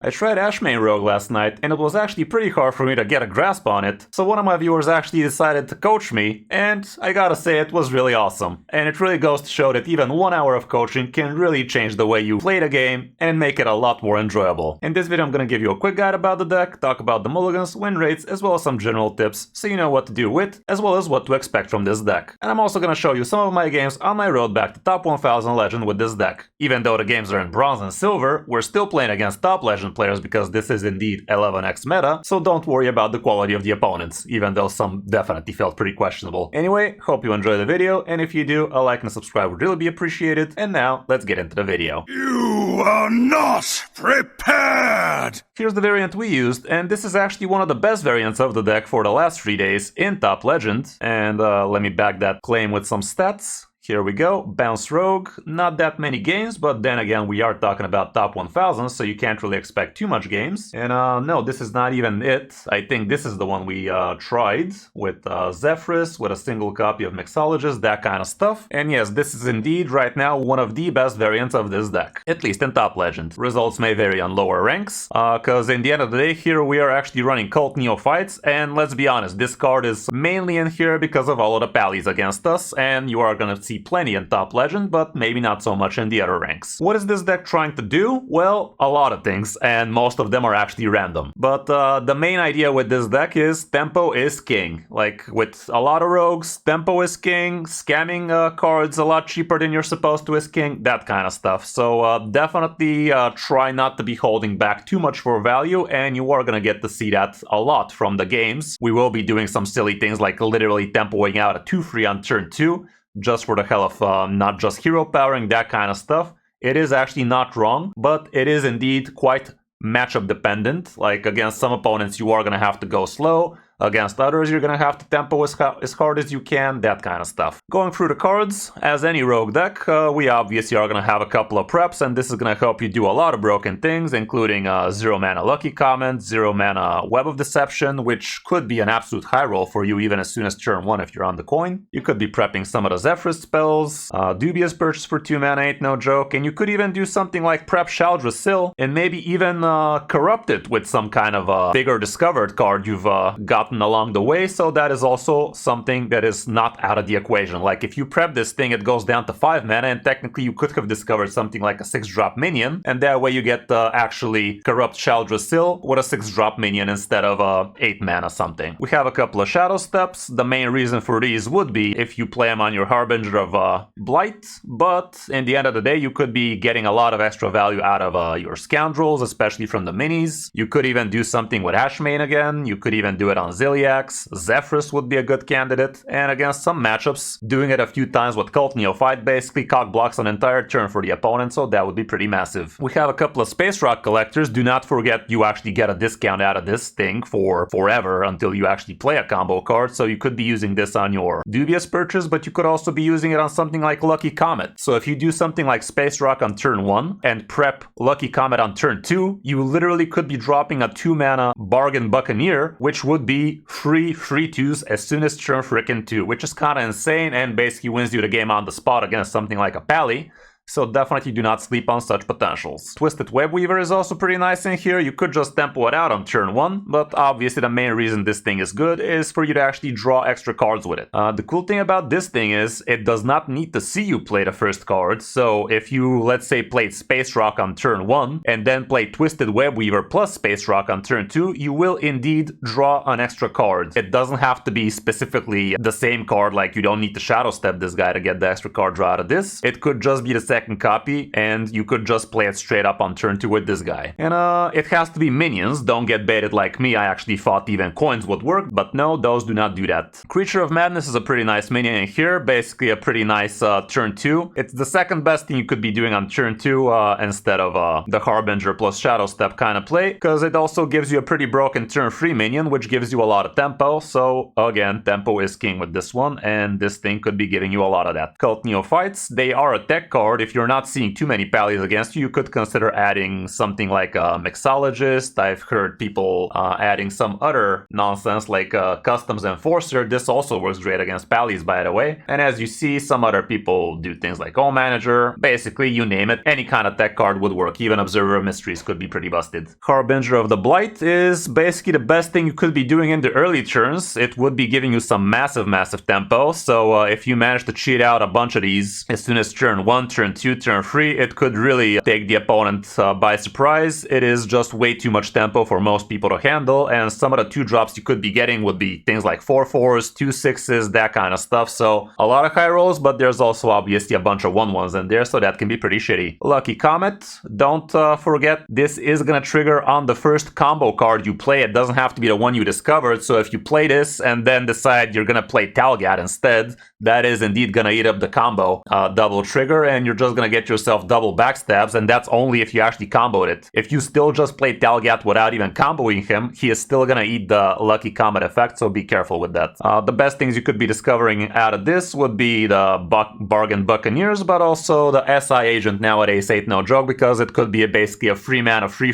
I tried Ashmane Rogue last night, and it was actually pretty hard for me to get a grasp on it, so one of my viewers actually decided to coach me, and I gotta say it was really awesome. And it really goes to show that even 1 hour of coaching can really change the way you play the game and make it a lot more enjoyable. In this video I'm gonna give you a quick guide about the deck, talk about the mulligans, win rates, as well as some general tips so you know what to do with, as well as what to expect from this deck. And I'm also gonna show you some of my games on my road back to top 1000 legend with this deck. Even though the games are in bronze and silver, we're still playing against top legend players because this is indeed 11x meta, so don't worry about the quality of the opponents, even though some definitely felt pretty questionable. Anyway, hope you enjoy the video, and if you do, a like and subscribe would really be appreciated. And now, let's get into the video. You are not prepared! Here's the variant we used, and this is actually one of the best variants of the deck for the last 3 days in top legend. And let me back that claim with some stats. Here we go, Bounce Rogue, not that many games, but then again we are talking about top 1000, so you can't really expect too much games. And no, this is not even it. I think this is the one we tried with Zephyrus, with a single copy of Mixologist, that kind of stuff. And yes, this is indeed right now one of the best variants of this deck, at least in top legend. Results may vary on lower ranks, cause in the end of the day here we are actually running Cult Neophytes, and let's be honest, this card is mainly in here because of all of the pallies against us, and you are gonna see plenty in top legend, but maybe not so much in the other ranks. What is this deck trying to do? Well, a lot of things, and most of them are actually random. But the main idea with this deck is tempo is king. Like with a lot of rogues, tempo is king, scamming cards a lot cheaper than you're supposed to is king, that kind of stuff. So definitely try not to be holding back too much for value, and you are gonna get to see that a lot from the games. We will be doing some silly things like literally tempoing out a 2-3 on turn 2, just for the hell of not just hero powering, that kind of stuff. It is actually not wrong, but it is indeed quite matchup dependent. Like against some opponents you are gonna have to go slow, against others you're gonna have to tempo as hard as you can, that kind of stuff. Going through the cards, as any rogue deck, we obviously are gonna have a couple of preps, and this is gonna help you do a lot of broken things, including 0 mana Lucky Comment, 0 mana Web of Deception, which could be an absolute high roll for you even as soon as turn 1 if you're on the coin. You could be prepping some of the Zephyrus spells, Dubious Purchase for 2 mana ain't no joke, and you could even do something like prep Shaldrasil, and maybe even corrupt it with some kind of bigger discovered card you've gotten along the way, so that is also something that is not out of the equation. Like if you prep this thing, it goes down to 5 mana, and technically you could have discovered something like a 6-drop minion, and that way you get actually corrupt Shaldrasil with a 6-drop minion instead of 8 mana something. We have a couple of shadow steps. The main reason for these would be if you play them on your Harbinger of Blight, but in the end of the day you could be getting a lot of extra value out of your Scoundrels, especially from the minis. You could even do something with Ashmane again. You could even do it on Ziliax. Zephyrus would be a good candidate, and against some matchups, doing it a few times with Cult Neophyte basically cock blocks an entire turn for the opponent, so that would be pretty massive. We have a couple of Space Rock collectors. Do not forget you actually get a discount out of this thing for forever until you actually play a combo card, so you could be using this on your Dubious Purchase, but you could also be using it on something like Lucky Comet. So if you do something like Space Rock on turn 1 and prep Lucky Comet on turn 2, you literally could be dropping a 2 mana Bargain Buccaneer, which would be free 3/2s as soon as turn frickin' 2, which is kinda insane and basically wins you the game on the spot against something like a Pally. So definitely do not sleep on such potentials. Twisted Webweaver is also pretty nice in here. You could just tempo it out on turn 1, but obviously the main reason this thing is good is for you to actually draw extra cards with it. The cool thing about this thing is it does not need to see you play the first card, so if you, let's say, played Space Rock on turn 1 and then play Twisted Webweaver plus Space Rock on turn 2, you will indeed draw an extra card. It doesn't have to be specifically the same card, like you don't need to Shadow Step this guy to get the extra card draw out of this. It could just be the second copy, and you could just play it straight up on turn 2 with this guy. And it has to be minions. Don't get baited like me. I actually thought even coins would work, but no, those do not do that. Creature of Madness is a pretty nice minion in here. Basically a pretty nice turn 2. It's the second best thing you could be doing on turn 2 instead of the Harbinger plus Shadow Step kind of play, because it also gives you a pretty broken turn 3 minion, which gives you a lot of tempo. So again, tempo is king with this one, and this thing could be giving you a lot of that. Cult Neophytes, they are a tech card if you're not seeing too many pallies against you, you could consider adding something like a mixologist. I've heard people adding some other nonsense like customs enforcer. This also works great against pallies, by the way. And as you see, some other people do things like All Manager. Basically, you name it, any kind of tech card would work. Even Observer of Mysteries could be pretty busted. Harbinger of the Blight is basically the best thing you could be doing in the early turns. It would be giving you some massive tempo. So if you manage to cheat out a bunch of these as soon as turn 1, turn 2, turn 3, it could really take the opponent by surprise. It is just way too much tempo for most people to handle, and some of the 2-drops you could be getting would be things like 4/4s, 2/6s, that kind of stuff. So a lot of high rolls, but there's also obviously a bunch of 1/1s in there, so that can be pretty shitty. Lucky Comet, don't forget, this is gonna trigger on the first combo card you play. It doesn't have to be the one you discovered, so if you play this and then decide you're gonna play Talgat instead, that is indeed gonna eat up the combo double trigger, and you're just gonna get yourself double backstabs, and that's only if you actually comboed it. If you still just play Talgat without even comboing him, he is still gonna eat the Lucky Comet effect, so be careful with that. The best things you could be discovering out of this would be the Bargain Buccaneers, but also the SI Agent nowadays ain't no joke, because it could be basically a free mana free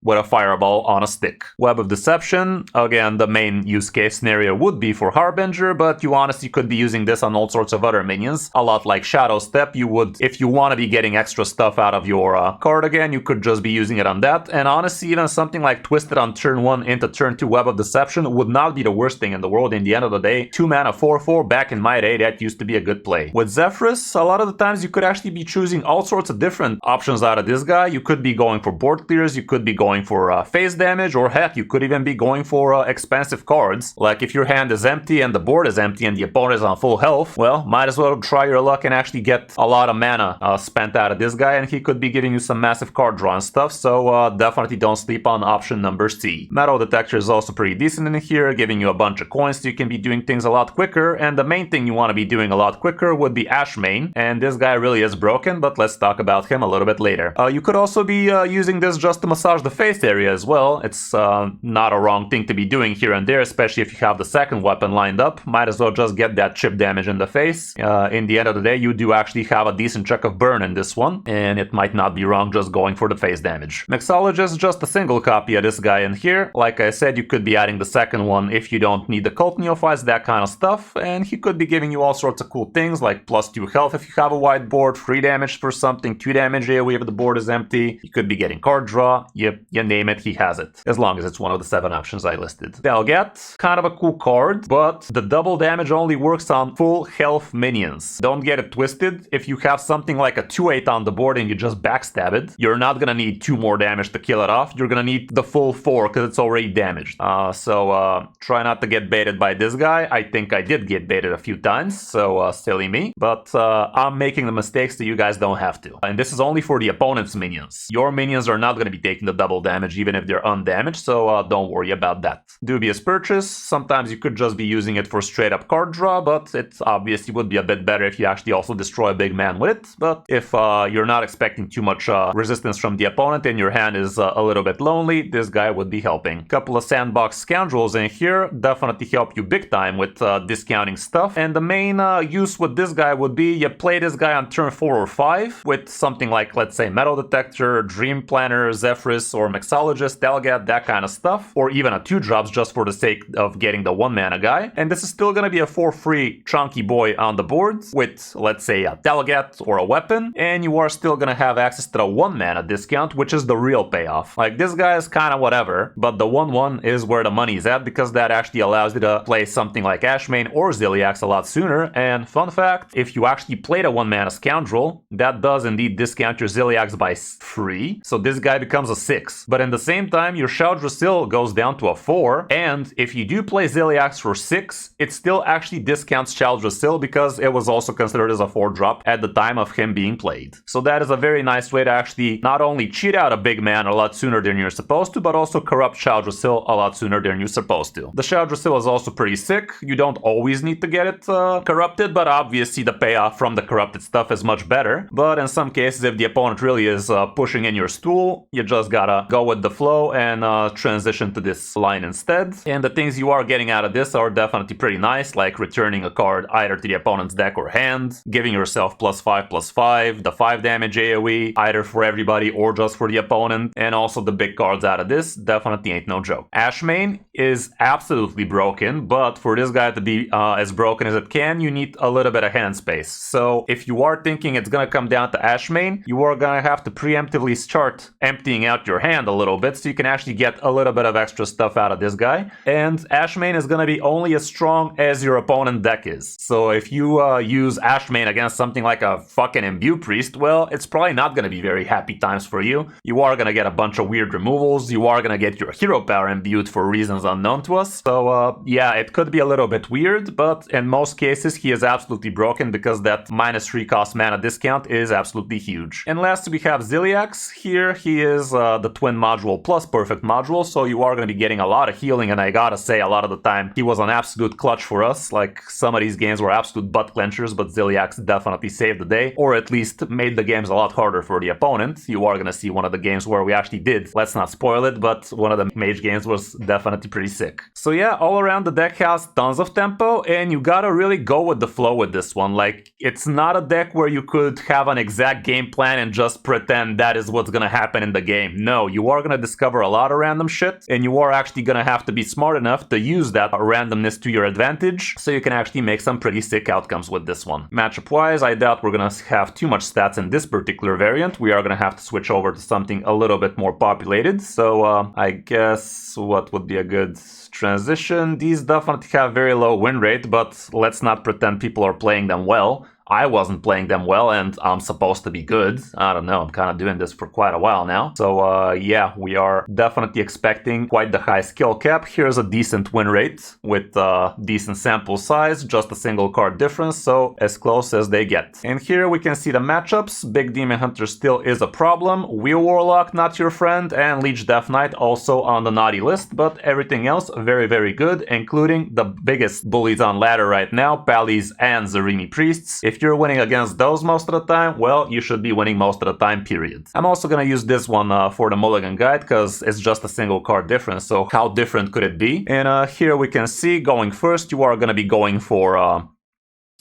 with a fireball on a stick. Web of Deception, again, the main use case scenario would be for Harbinger, but you honestly could be using this on all sorts of other minions. A lot like Shadow Step, you would, if you want to be getting extra stuff out of your card again, you could just be using it on that. And honestly, even something like Twisted on turn 1 into turn 2 Web of Deception would not be the worst thing in the world. In the end of the day, 2 mana 4/4, back in my day, that used to be a good play. With Zephyrus, a lot of the times you could actually be choosing all sorts of different options out of this guy. You could be going for board clears, you could be going for phase damage, or heck, you could even be going for expensive cards. Like if your hand is empty and the board is empty and the opponent is on full health, well, might as well try your luck and actually get a lot of mana spent out of this guy, and he could be giving you some massive card draw and stuff, so definitely don't sleep on option number C. Metal Detector is also pretty decent in here, giving you a bunch of coins so you can be doing things a lot quicker, and the main thing you want to be doing a lot quicker would be Ashmane, and this guy really is broken, but let's talk about him a little bit later. You could also be using this just to massage the face area as well. It's not a wrong thing to be doing here and there, especially if you have the second weapon lined up. Might as well just get that chip damage in the face. In the end of the day, you do actually have a decent check of burn in this one, and it might not be wrong just going for the face damage. Mixologist, just a single copy of this guy in here. Like I said, you could be adding the second one if you don't need the Cult Neophytes, that kind of stuff, and he could be giving you all sorts of cool things like +2 health if you have a wide board, 3 damage for something, 2 damage AoE if the board is empty. You could be getting card draw, you name it, he has it, as long as it's one of the 7 options I listed. Talgat, kind of a cool card, but the double damage only works on full health minions. Don't get it twisted. If you have something like a 2/8 on the board and you just backstab it, you're not gonna need 2 more damage to kill it off. You're gonna need the full 4 because it's already damaged. So try not to get baited by this guy. I think I did get baited a few times, so silly me. But I'm making the mistakes so you guys don't have to. And this is only for the opponent's minions. Your minions are not gonna be taking the double damage even if they're undamaged, so don't worry about that. Dubious Purchase, sometimes you could just be using it for straight up card draw, but it obviously would be a bit better if you actually also destroy a big man with it. But if you're not expecting too much resistance from the opponent and your hand is a little bit lonely, this guy would be helping. Couple of Sandbox Scoundrels in here definitely help you big time with discounting stuff, and the main use with this guy would be you play this guy on turn 4 or 5 with something like, let's say, Metal Detector, Dream Planner, Zephyrus, or Mixologist, Talgat, that kind of stuff, or even a 2-drops just for the sake of getting the 1 mana guy. And this is still gonna be a 4/3 chunky boy on the board with, let's say, a Talgat or a weapon, and you are still gonna have access to the 1 mana discount, which is the real payoff. Like, this guy is kind of whatever, but the 1/1 is where the money is at, because that actually allows you to play something like Ashmane or Ziliax a lot sooner. And fun fact, if you actually played a 1 mana Scoundrel, that does indeed discount your Ziliax by 3, so this guy becomes a 6. But in the same time, your Sheldra goes down to a 4, and if you do play Ziliax for 6, it still actually discounts Sheldra because it was also considered as a 4-drop at the time of him being played. So that is a very nice way to actually not only cheat out a big man a lot sooner than you're supposed to, but also corrupt Sheldra a lot sooner than you're supposed to. The Sheldra is also pretty sick. You don't always need to get it corrupted, but obviously the payoff from the corrupted stuff is much better. But in some cases, if the opponent really is pushing in your stool, you just gotta go with the flow and transition to this line instead. And the things you are getting out of this are definitely pretty nice, like returning a card either to the opponent's deck or hand, giving yourself +5/+5, the 5 damage AoE, either for everybody or just for the opponent, and also the big cards out of this definitely ain't no joke. Ashmane is absolutely broken, but for this guy to be as broken as it can, you need a little bit of hand space. So if you are thinking it's gonna come down to Ashmane, you are gonna have to preemptively start emptying out your hand a little bit so you can actually get a little bit of extra stuff out of this guy. And Ashmane is gonna be only as strong as your opponent deck is. So if you use Ashmane against something like a fucking Imbue Priest, well, it's probably not gonna be very happy times for you. You are gonna get a bunch of weird removals, you are gonna get your hero power imbued for reasons unknown to us. So yeah, it could be a little bit weird, but in most cases he is absolutely broken because that -3 cost mana discount is absolutely huge. And last we have Ziliax. Here he is the twin module plus perfect module, so you are going to be getting a lot of healing, and I gotta say a lot of the time he was an absolute clutch for us. Like some of these games were absolute butt clenchers, but Ziliax definitely saved the day, or at least made the games a lot harder for the opponent. You are going to see one of the games where we actually did, let's not spoil it, but one of the mage games was definitely pretty sick. So yeah, all around the deck has tons of tempo, and you gotta really go with the flow with this one. Like, it's not a deck where you could have an exact game plan and just pretend that is what's gonna happen in the game. No, you are gonna discover a lot of random shit, and you are actually gonna have to be smart enough to use that randomness to your advantage, so you can actually make some pretty sick outcomes with this one. Matchup wise, I doubt we're gonna have too much stats in this particular variant. We are gonna have to switch over to something a little bit more populated, so I guess what would be a good transition? These definitely have very low win rate, but let's not pretend people are playing them well. I wasn't playing them well, and I'm supposed to be good. I don't know, I'm kind of doing this for quite a while now. So yeah, we are definitely expecting quite the high skill cap. Here's a decent win rate with decent sample size, just a single card difference, so as close as they get. And here we can see the matchups. Big Demon Hunter still is a problem, Wheel Warlock not your friend, and Leech Death Knight also on the naughty list, but everything else very, very good, including the biggest bullies on ladder right now, Pallies and Zarimi Priests. If you're winning against those most of the time, well, you should be winning most of the time, period. I'm also gonna use this one for the Mulligan guide, because it's just a single card difference, so how different could it be? And here we can see, going first, you are gonna be going for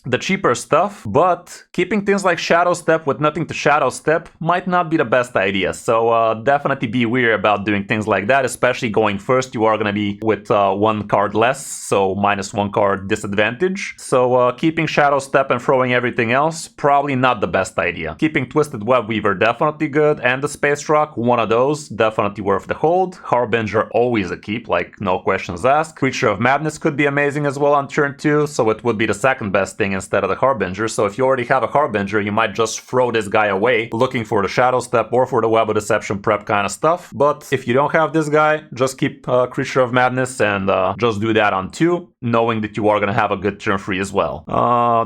the cheaper stuff, but keeping things like Shadow Step with nothing to Shadow Step might not be the best idea. So definitely be wary about doing things like that, especially going first. You are going to be with one card less, so -1 card disadvantage. So keeping Shadow Step and throwing everything else, probably not the best idea. Keeping Twisted Web Weaver definitely good, and the Space Rock, one of those, definitely worth the hold. Harbinger, always a keep, like no questions asked. Creature of Madness could be amazing as well on turn 2, so it would be the second best thing instead of the Harbinger. So if you already have a Harbinger, you might just throw this guy away looking for the Shadow Step or for the Web of Deception prep kind of stuff. But if you don't have this guy, just keep Creature of Madness and just do that on 2, knowing that you are going to have a good turn 3 as well.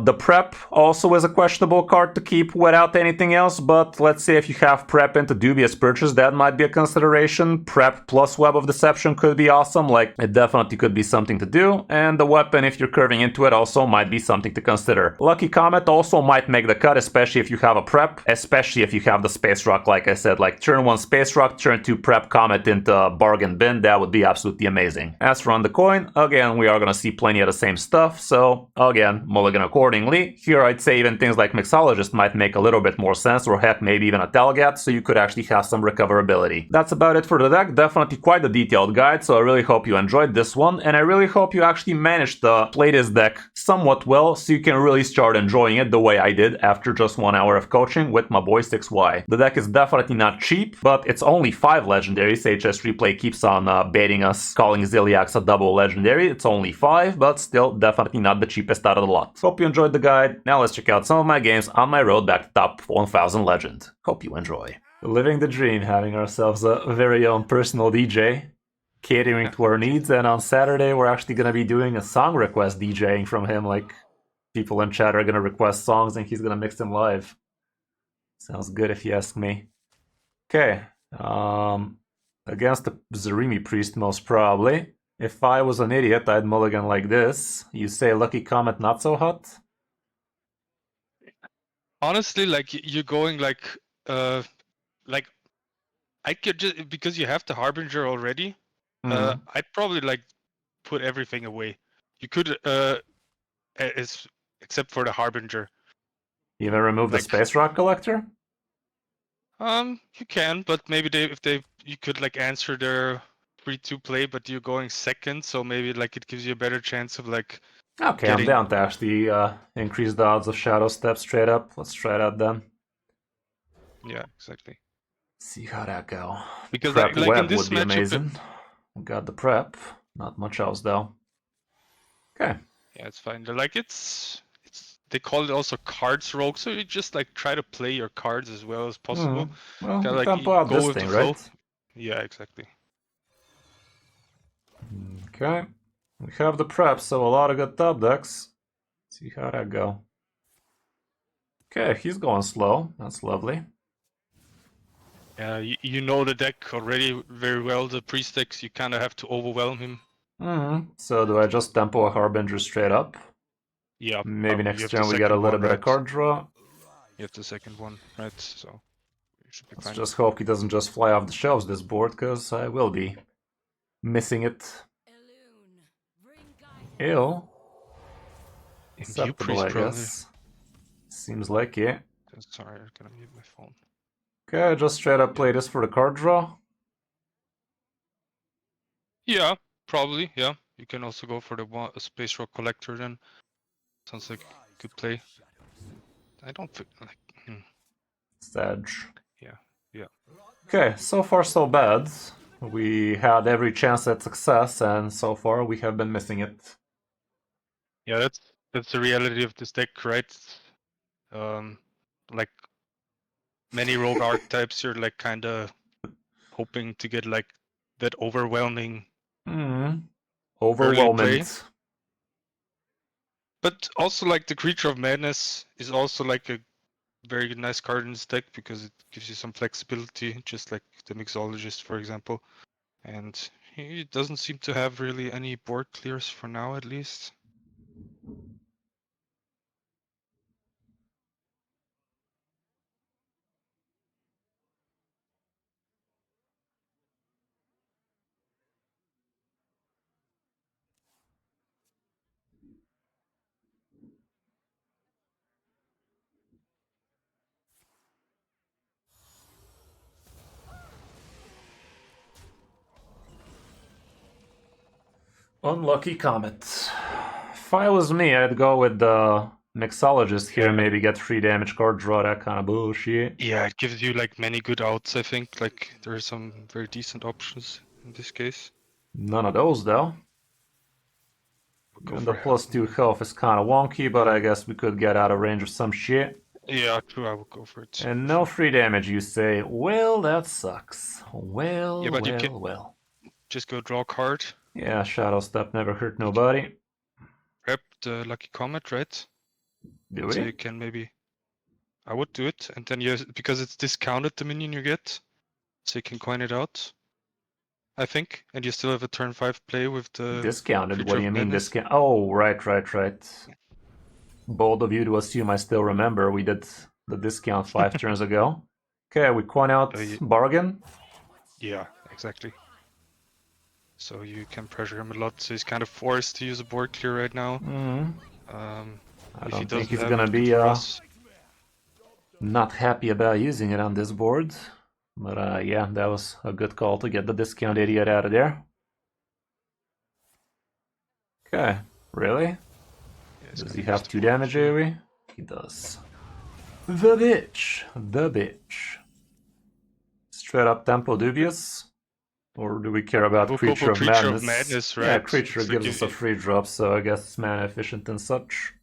The prep also is a questionable card to keep without anything else, but let's say if you have prep into Dubious Purchase, that might be a consideration. Prep plus Web of Deception could be awesome, like it definitely could be something to do, and the weapon, if you're curving into it, also might be something to consider. Lucky Comet also might make the cut, especially if you have a prep, especially if you have the Space Rock, like I said, like turn 1 Space Rock, turn 2 prep Comet into bargain bin, that would be absolutely amazing. As for on the coin, again, we are gonna see plenty of the same stuff, so again, mulligan accordingly. Here I'd say even things like Mixologist might make a little bit more sense, or heck, maybe even a Telgat, so you could actually have some recoverability. That's about it for the deck, definitely quite a detailed guide, so I really hope you enjoyed this one, and I really hope you actually managed to play this deck somewhat well, so you can really start enjoying it the way I did after just 1 hour of coaching with my boy 6Y. The deck is definitely not cheap, but it's only 5 legendaries. HS Replay keeps on baiting us, calling Ziliax a double legendary. It's only 5, but still definitely not the cheapest out of the lot. Hope you enjoyed the guide. Now let's check out some of my games on my road back to top 1000 legend. Hope you enjoy. Living the dream, having ourselves a very own personal DJ, catering to our needs, and on Saturday we're actually going to be doing a song request DJing from him, like people in chat are going to request songs and he's going to mix them live. Sounds good if you ask me. Okay. Against the Zarimi Priest, most probably. If I was an idiot, I'd mulligan like this. You say Lucky Comet not so hot? Honestly, like you're going like I could just, because you have the Harbinger already, Mhm. I'd probably like put everything away. You could, except for the Harbinger. Even remove the Like, Space Rock Collector? you can, but maybe you could like answer their 3-2 play, but you're going second, so maybe like it gives you a better chance of like Okay, I'm getting. down to actually increase the odds of Shadow Step straight up. Let's try that then. Yeah, exactly. See how that go. Because Prep like in web this would be matchup, amazing. We got the prep. Not much else though. Okay. yeah, it's fine. Like it's they call it also cards rogue, so you just like try to play your cards as well as possible. Well, Kind we of like tempo out go this with the thing, flow. right? Yeah, exactly. Okay. We have the prep, so a lot of good top decks. See how that go. Okay, he's going slow. That's lovely. Yeah, you know the deck already very well. The priest decks, you kind of have to overwhelm him. So do I just tempo a Harbinger straight up? Yeah, Maybe probably. You next have the turn we get a second little one, bit of right? card draw. You have the second one, right? So you should be Let's fine. just hope he doesn't just fly off the shelves this board, because I will be missing it. Ill. And you Acceptable, priest I probably. guess. Seems like it. Sorry, I'm gonna mute my phone. Okay, just straight up play this for the card draw. Yeah, probably. Yeah, you can also go for the space rock collector then. Sounds like a good play. I don't think like. Sedge. Yeah. Okay, so far so bad. We had every chance at success, and so far we have been missing it. Yeah, that's the reality of this deck, right? Like many rogue archetypes, you're like kind of hoping to get like that overwhelming early play. Overwhelming. But also like the Creature of Madness is also like a very nice card in this deck because it gives you some flexibility, just like the Mixologist, for example. And he doesn't seem to have really any board clears for now, at least. Unlucky Comet. If I was me, I'd go with the Mixologist here, Yeah. maybe get 3 damage card draw, that kind of bullshit. Yeah, it gives you like many good outs, I think. Like there are some very decent options in this case. None of those, though. We'll go And for the +2 health is kind of wonky, but I guess we could get out of range of some shit. Yeah, true, I would go for it. And no free damage, you say. Well, that sucks. Well, Yeah, but you can well. just go draw a card, Yeah, Shadow Step never hurt nobody. grab the Lucky Comet, right? Do So we? you can maybe... I would do it, and then you, because it's discounted the minion you get, so you can coin it out, I think, and you still have a turn 5 play with the Discounted? Creature What do of you mean Madness. discount? Oh, right. Bold of you to assume I still remember. We did the discount 5 turns ago. Okay, we coin out Bargain. Yeah, exactly. So you can pressure him a lot, so he's kind of forced to use a board clear right now. I don't think he's gonna be not happy about using it on this board. But yeah, that was a good call to get the discount idiot out of there. Okay, really? Does he have 2 damage AoE? He does. The bitch. Straight up tempo dubious? Or do we care about Creature of Madness? Right? Yeah, Creature gives us a free drop, so I guess it's mana efficient and such.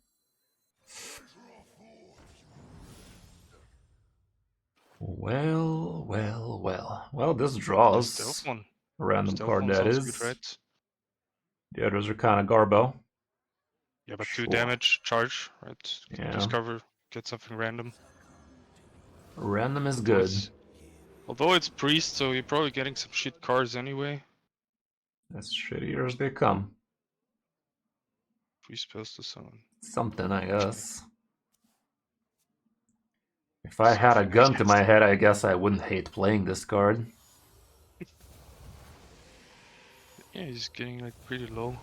Well, this draws. One. A random Stealth card one that sounds is. good, right? The others are kind of garbo. Yeah, but 2 damage charge, right? Yeah. Discover, get something random. Random is good. Although it's priest, so you're probably getting some shit cards anyway. As shittier as they come. Priest spells to summon. Something, I guess. If I had a gun to my head, I guess I wouldn't hate playing this card. Yeah, he's getting like pretty low.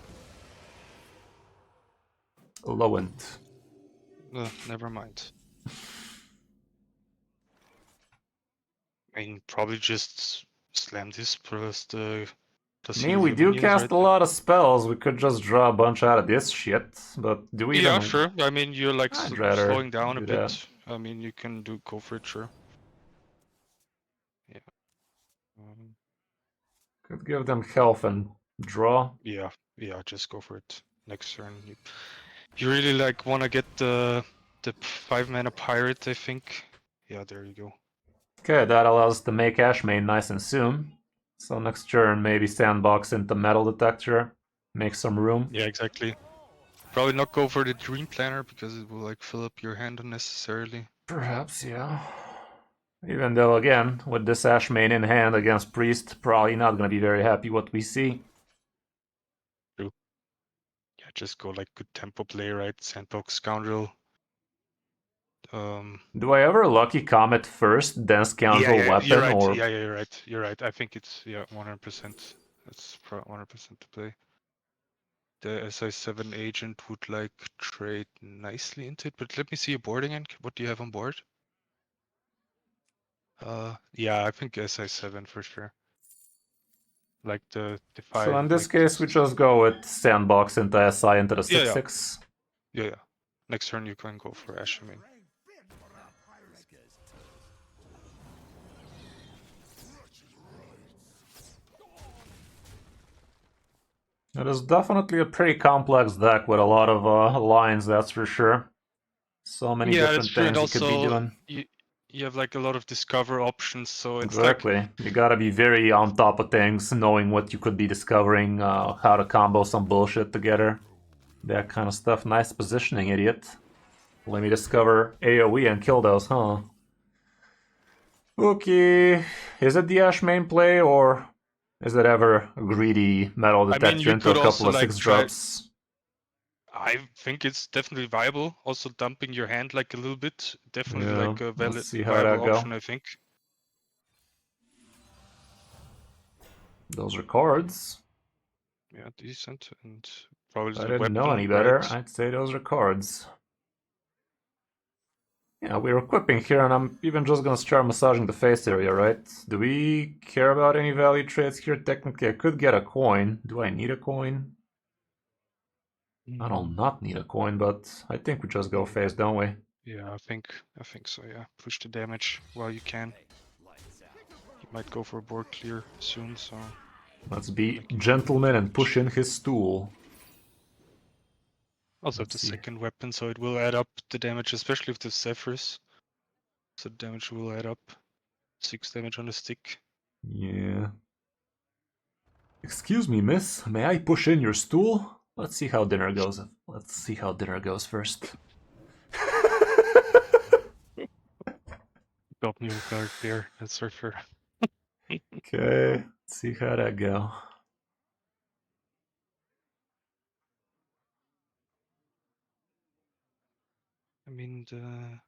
Lowent. Never mind. I mean, probably just slam this plus the I plus mean, heal we your do minions, cast right? a lot of spells. We could just draw a bunch out of this shit, but do we Yeah, even... sure. I mean, you're like I'd rather slowing down a do that. bit. I mean, you can go for it, sure. Yeah. Could give them health and draw. Yeah, just go for it. Next turn. You really like want to get the 5-mana pirate, I think. Yeah, there you go. Okay, that allows us to make Ashmane nice and soon. So next turn, maybe sandbox into metal detector, make some room. Yeah, exactly. Probably not go for the dream planner because it will like fill up your hand unnecessarily. Perhaps, yeah. Even though, again, with this Ashmane in hand against Priest, probably not gonna be very happy what we see. True. Yeah, just go like good tempo play, right? Sandbox Scoundrel. Do I ever Lucky Comet first, then Scoundrel You're Weapon, right. or... Yeah, you're right. You're right. I think it's 100%. That's 100% to play. The SI7 agent would like trade nicely into it, but let me see your board again. What do you have on board? Yeah, I think SI7 for sure. Like the So 5. in this Like case, we just go with sandbox into SI into the 6/6. yeah. Next turn you can go for Ashmane. It is definitely a pretty complex deck with a lot of lines, that's for sure. So many Yeah, that's different true. And things you could be also doing. you have like a lot of discover options, so it's Exactly. You gotta be very on top of things, knowing what you could be discovering, how to combo some bullshit together. That kind of stuff. Nice positioning, idiot. Let me discover AoE and kill those, huh? Okay. Is it the Ashmane play, or is it ever a greedy metal I mean, detector you into a could couple also of like 6 try. drops? I think it's definitely viable. Also dumping your hand like a little bit, definitely Yeah, like a let's see how viable that go. option, I think. Those are cards. Yeah, decent. And probably If I the didn't know any weapon, better, right? I'd say those are cards. Yeah, we're equipping here, and I'm even just gonna start massaging the face area, right? Do we care about any value trades here? Technically, I could get a coin. Do I need a coin? I don't not need a coin, but I think we just go face, don't we? Yeah, I think so, yeah. Push the damage while you can. He might go for a board clear soon, so Let's be making gentlemen and push damage. in his stool. Also have Let's the see. second weapon, so it will add up the damage, especially with the Zephyrs. So the damage will add up. 6 damage on the stick. Yeah. Excuse me, miss. May I push in your stool? Let's see how dinner goes. Let's see how dinner goes first. Got me off guard there, that's for sure. Okay, let's see how that go. I mean, the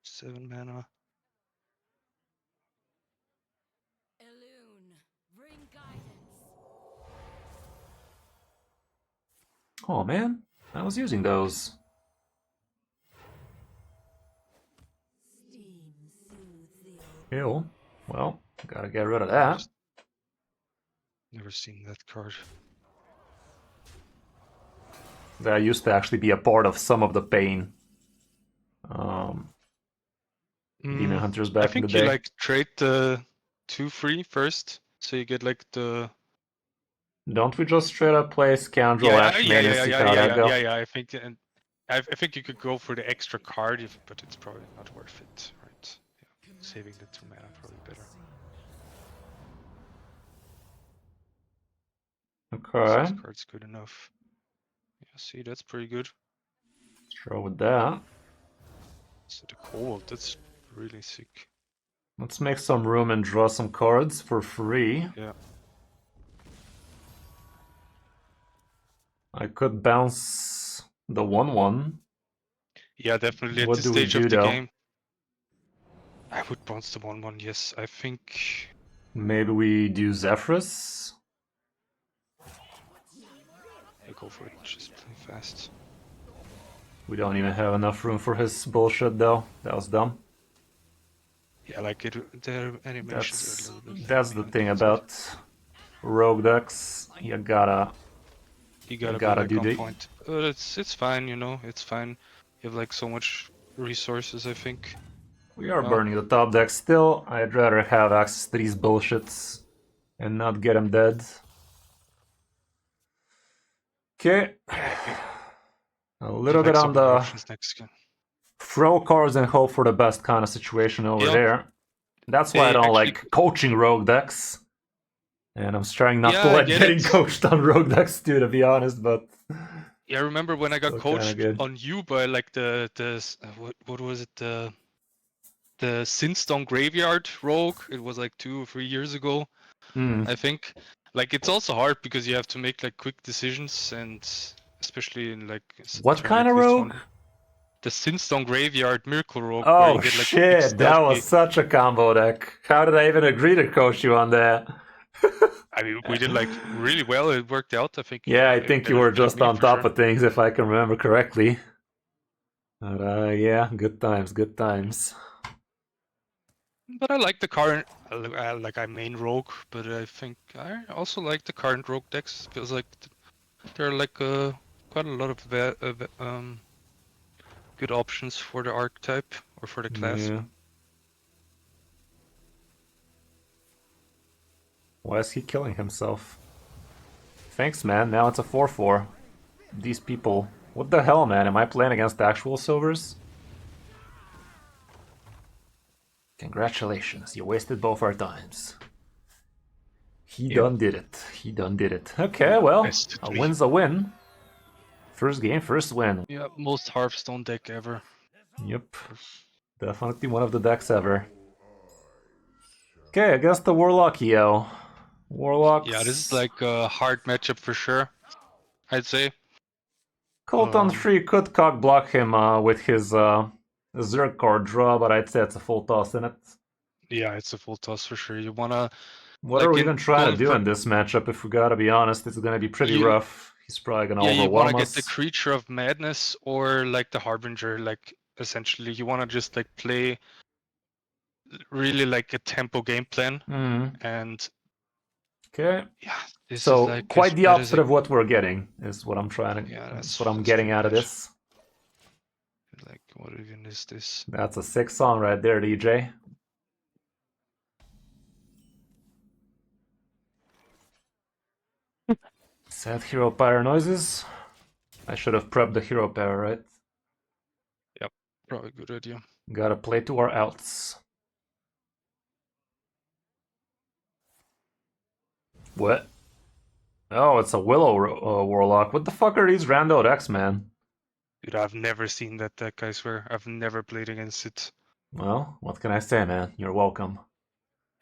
7 mana. Oh man, I was using those. Ew. Well, gotta get rid of that. Never seen that card. That used to actually be a part of some of the pain. Demon Hunters I back in the think you day. like trade the 2/3 first, so you get like the. Don't we just straight up play Scoundrel Ashmane and see how that go? Yeah. I think and I think you could go for the extra card, but it's probably not worth it, right? Yeah, saving the 2 mana probably better. Okay. 6 cards good enough. Yeah, see, that's pretty good. Let's throw with that. So the cold, that's really sick. Let's make some room and draw some cards for free. Yeah. I could bounce the 1/1. Yeah, definitely at What this do we stage do of the though? game. I would bounce the 1/1, yes. I think. Maybe we do Zephrys? go for it. Just play fast. We don't even have enough room for his bullshit though. That was dumb. Yeah, like their animations are a little bit. That's the thing about rogue decks. You gotta You gotta be gotta like do on the- point. But it's fine, you know. It's fine. You have like so much resources, I think. We are Well- burning the top deck still. I'd rather have access to these bullshits and not get him dead. Okay. A little bit on the options next game. throw cards and hope for the best kind of situation over Yeah. there. That's why I They don't actually- like coaching rogue decks. And I'm trying not Yeah, to I like get getting it. coached on rogue decks too, to be honest, but Yeah, I remember when I got Still kinda coached good. on you by like what was it, the Sinstone Graveyard Rogue. It was like 2 or 3 years ago, I think. Like it's also hard because you have to make like quick decisions, and especially in like what turn kind like of this rogue? one. The Sinstone Graveyard Miracle Rogue, where Oh you get like shit, that stealthy. was such a combo deck. How did I even agree to coach you on that? I mean, we did like really well. It worked out, I think. Yeah, I Even think you better were than just me, on for top sure. of things if I can remember correctly. But yeah, good times, good times. But I like the current, like I main rogue, but I think I also like the current rogue decks. Feels like there are like quite a lot of good options for the archetype or for the class. Yeah. Why is he killing himself? Thanks, man. Now it's a 4-4. These people. What the hell, man? Am I playing against actual silvers? Congratulations, you wasted both our times. He done did it. He done did it. Okay, well, Best of a three. win's a win. First game, first win. Yeah, most Hearthstone deck ever. Yep. Definitely one of the decks ever. Okay, I guess the Warlock EO. Warlocks. Yeah, this is like a hard matchup for sure, I'd say. Colt on 3 could cock block him with his Zerg card draw, but I'd say it's a full toss in it. Yeah, it's a full toss for sure. You wanna What like are we in even trying to going do for- in this matchup? If we gotta be honest, it's gonna be pretty You- rough. He's probably gonna yeah, you overwhelm wanna us. get the Creature of Madness or like the Harbinger. Like essentially, you wanna just like play really like a tempo game plan, and Okay. yeah, this So is like quite as the bad as opposite of what we're getting is what I'm trying to. Yeah, that's that's- what I'm that's getting pretty out of bad. this. Like what even is this? That's a 6 song right there, DJ. Sad hero power noises. I should have prepped the hero power, right? Probably a good idea. Gotta play to our outs. What? Oh, it's a Willow Warlock. What the fuck are these rando decks, man? Dude, I've never seen that deck, I swear. I've never played against it. Well, what can I say, man? You're welcome.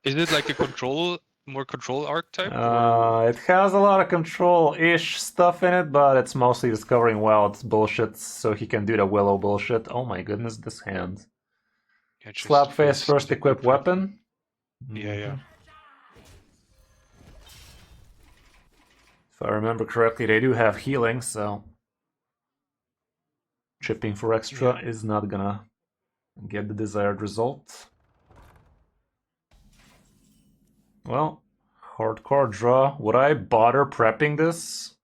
Is it like a more control archetype? Or... It has a lot of control-ish stuff in it, but it's mostly discovering wild bullshit, so he can do the Willow bullshit. Oh my goodness, this hand. Yeah, just Slap face, face first the equip weapon. Yeah, yeah. If I remember correctly, they do have healing, so chipping for extra is not gonna get the desired result. Well, hardcore draw. Would I bother prepping this?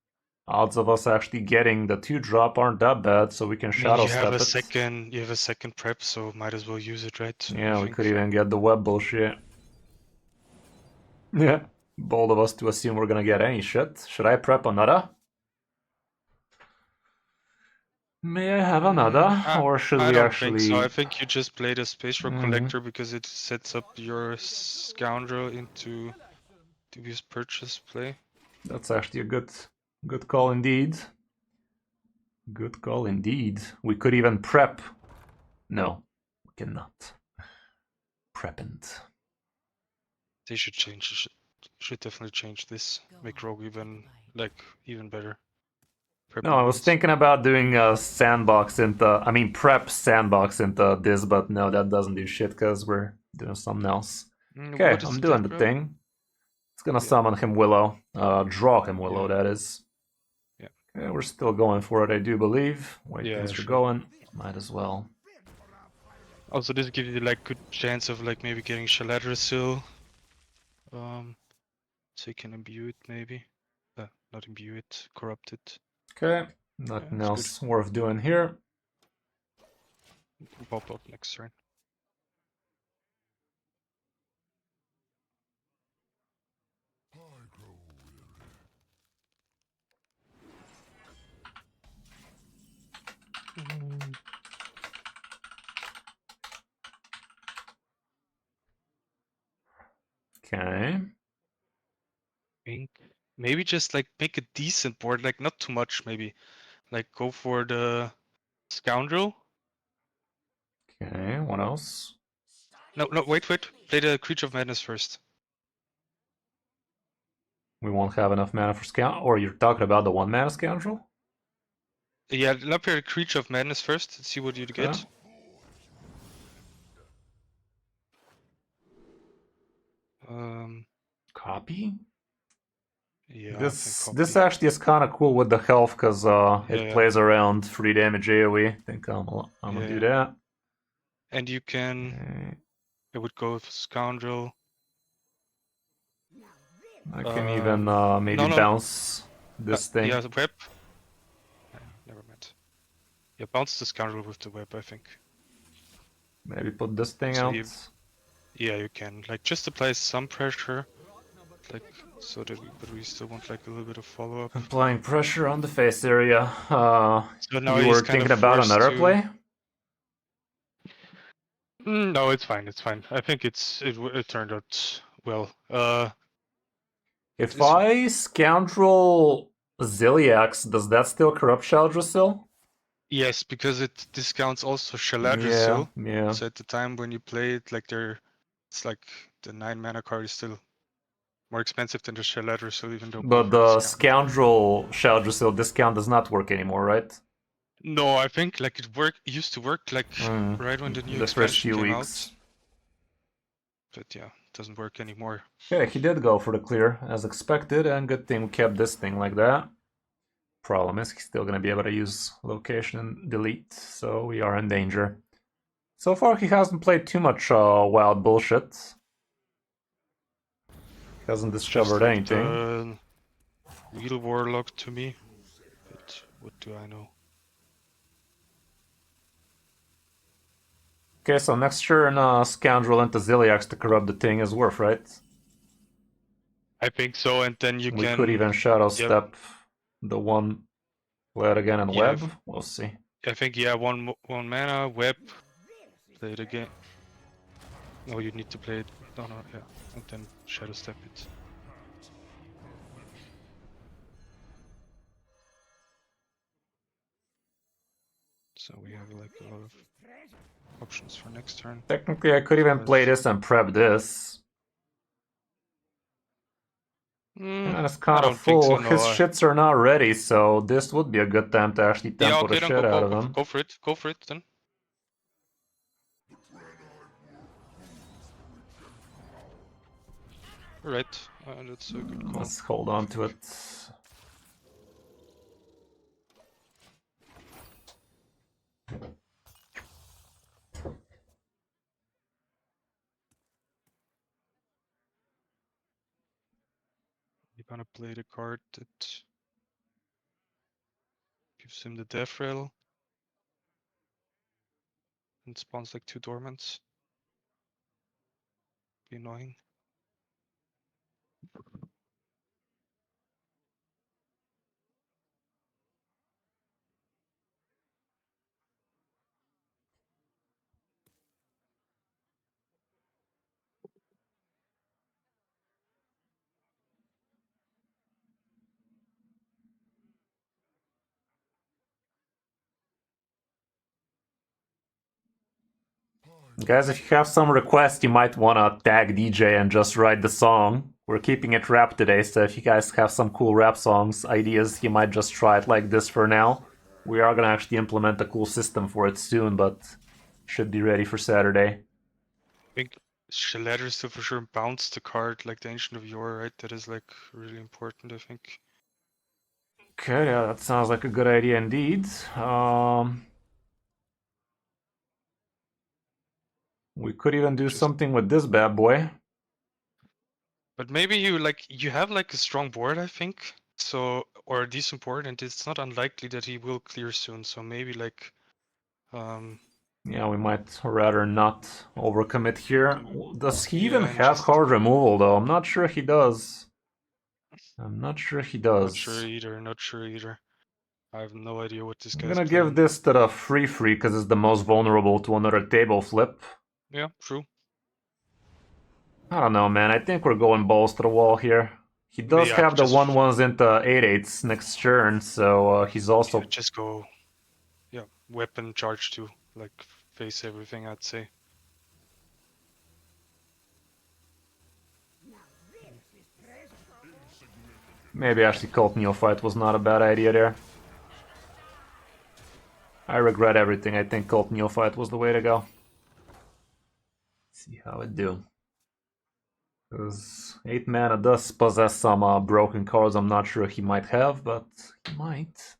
Odds of us actually getting the 2-drop aren't that bad, so we can shadow you have step it. You have a second prep, so might as well use it, right? Yeah, I we think. could even get the web bullshit. Yeah, bold of us to assume we're gonna get any shit. Should I prep another? May I have another? Or should I we don't actually... think so. I think you just play the Space Rogue Mhm. Collector because it sets up your Scoundrel into dubious purchase play. That's actually a good call indeed. Good call indeed. We could even prep. No, we cannot. Prepend. They should change. Should definitely change this. Make Rogue even better. Prep No, I was units. thinking about doing a sandbox into, prep sandbox into this, but no, that doesn't do shit because we're doing something else. Okay, What is I'm it doing that, the bro? thing. It's gonna summon him Willow. Draw him Willow, that is. Yeah. Okay, we're still going for it, I do believe. Wait, Yeah, things are sure. going. Might as well. Also, this gives you like good chance of like maybe getting Shaladrasil. So you can imbue it maybe. Not imbue it, corrupt it. Okay, Yeah, nothing it's good. else worth doing here. You can pop up next turn. Okay. Think maybe just like make a decent board, like not too much maybe. Like go for the Scoundrel. Okay, what else? No, wait. Play the Creature of Madness first. We won't have enough mana for Scout. Or you're talking about the 1-mana Scoundrel? Yeah, now play the Creature of Madness first and see what you Okay. get. Copy? Yeah, I think This copy. actually is kind of cool with the health because it Yeah, plays around 3 damage AoE. I think I'm gonna do yeah. that. And you can. Okay. I would go with Scoundrel. I can even maybe No. bounce this thing. Yeah, the web. Never mind. Yeah, bounce the Scoundrel with the web, I think. Maybe put this thing So out. yeah, you can like just apply some pressure, like so that but we still want like a little bit of follow up. Applying pressure on the face area. So now You he's were kind thinking of about forced another to. play? No, it's fine. It's fine. I think it turned out well. If This I Scoundrel Ziliax, does that still corrupt Shaldrasil? yes, because it discounts also Yeah, Shaladrasil. yeah. So at the time when you play it, like it's like the 9 mana card is still more expensive than the Shaladrasil, even though But both are the discounted. Scoundrel Shaldrasil discount does not work anymore, right? No, I think like it used to work like Mm, right when the new the first expansion few came weeks. out. But yeah, it doesn't work anymore. Okay, he did go for the clear as expected, and good thing we kept this thing like that. Problem is, he's still gonna be able to use location and delete, so we are in danger. So far, he hasn't played too much wild bullshit. He hasn't It's just discovered like anything. the real Warlock to me. But what do I know? Okay, so next turn, Scoundrel into Ziliax to corrupt the thing is worth, right? I think so, and then you We can. could even Shadow Yep. Step the one, play it again in Yeah, web. We'll see. I think yeah, one mana web. Play it again. No, you need to play it. No, yeah, and then Shadow Step it. So we have like a lot of options for next turn. Technically, I could even play this and prep this. And it's I kind of don't think full. so. His No. shits are not ready, so this would be a good time to actually Yeah, tempo the okay, then shit out of him. go for it. Go for it then. Right, that's a good call. Let's hold on to it. You're gonna play the card that gives him the death rail and spawns like 2 dormants. Be annoying. Guys, if you have some requests, you might want to tag DJ and just write the song. We're keeping it rap today, so if you guys have some cool rap songs, ideas, you might just try it like this for now. We are gonna actually implement a cool system for it soon, but should be ready for Saturday. I think Shalader still for sure bounce the card like the Ancient of Yore, right? That is like really important, I think. Okay, yeah, that sounds like a good idea indeed. We could even do something with this bad boy. But maybe you have like a strong board, I think. So, or a decent board, and it's not unlikely that he will clear soon. So maybe like, Yeah, we might rather not overcommit here. Does he even yeah, and have just hard removal though? I'm not sure he does. I'm not sure he not sure does. either. Not sure either. I have no idea what this I'm guy's gonna give playing. this to the free because it's the most vulnerable to another table flip. Yeah, true. I don't know, man. I think we're going balls to the wall here. He does Yeah, have the 1/1s into 8/8s next turn, so he's also... just go. Yeah, weapon charge to like face everything, I'd say. Maybe actually Cult Neophyte was not a bad idea there. I regret everything. I think Cult Neophyte was the way to go. See how it do. Because 8 mana does possess some broken cards I'm not sure he might have, but he might.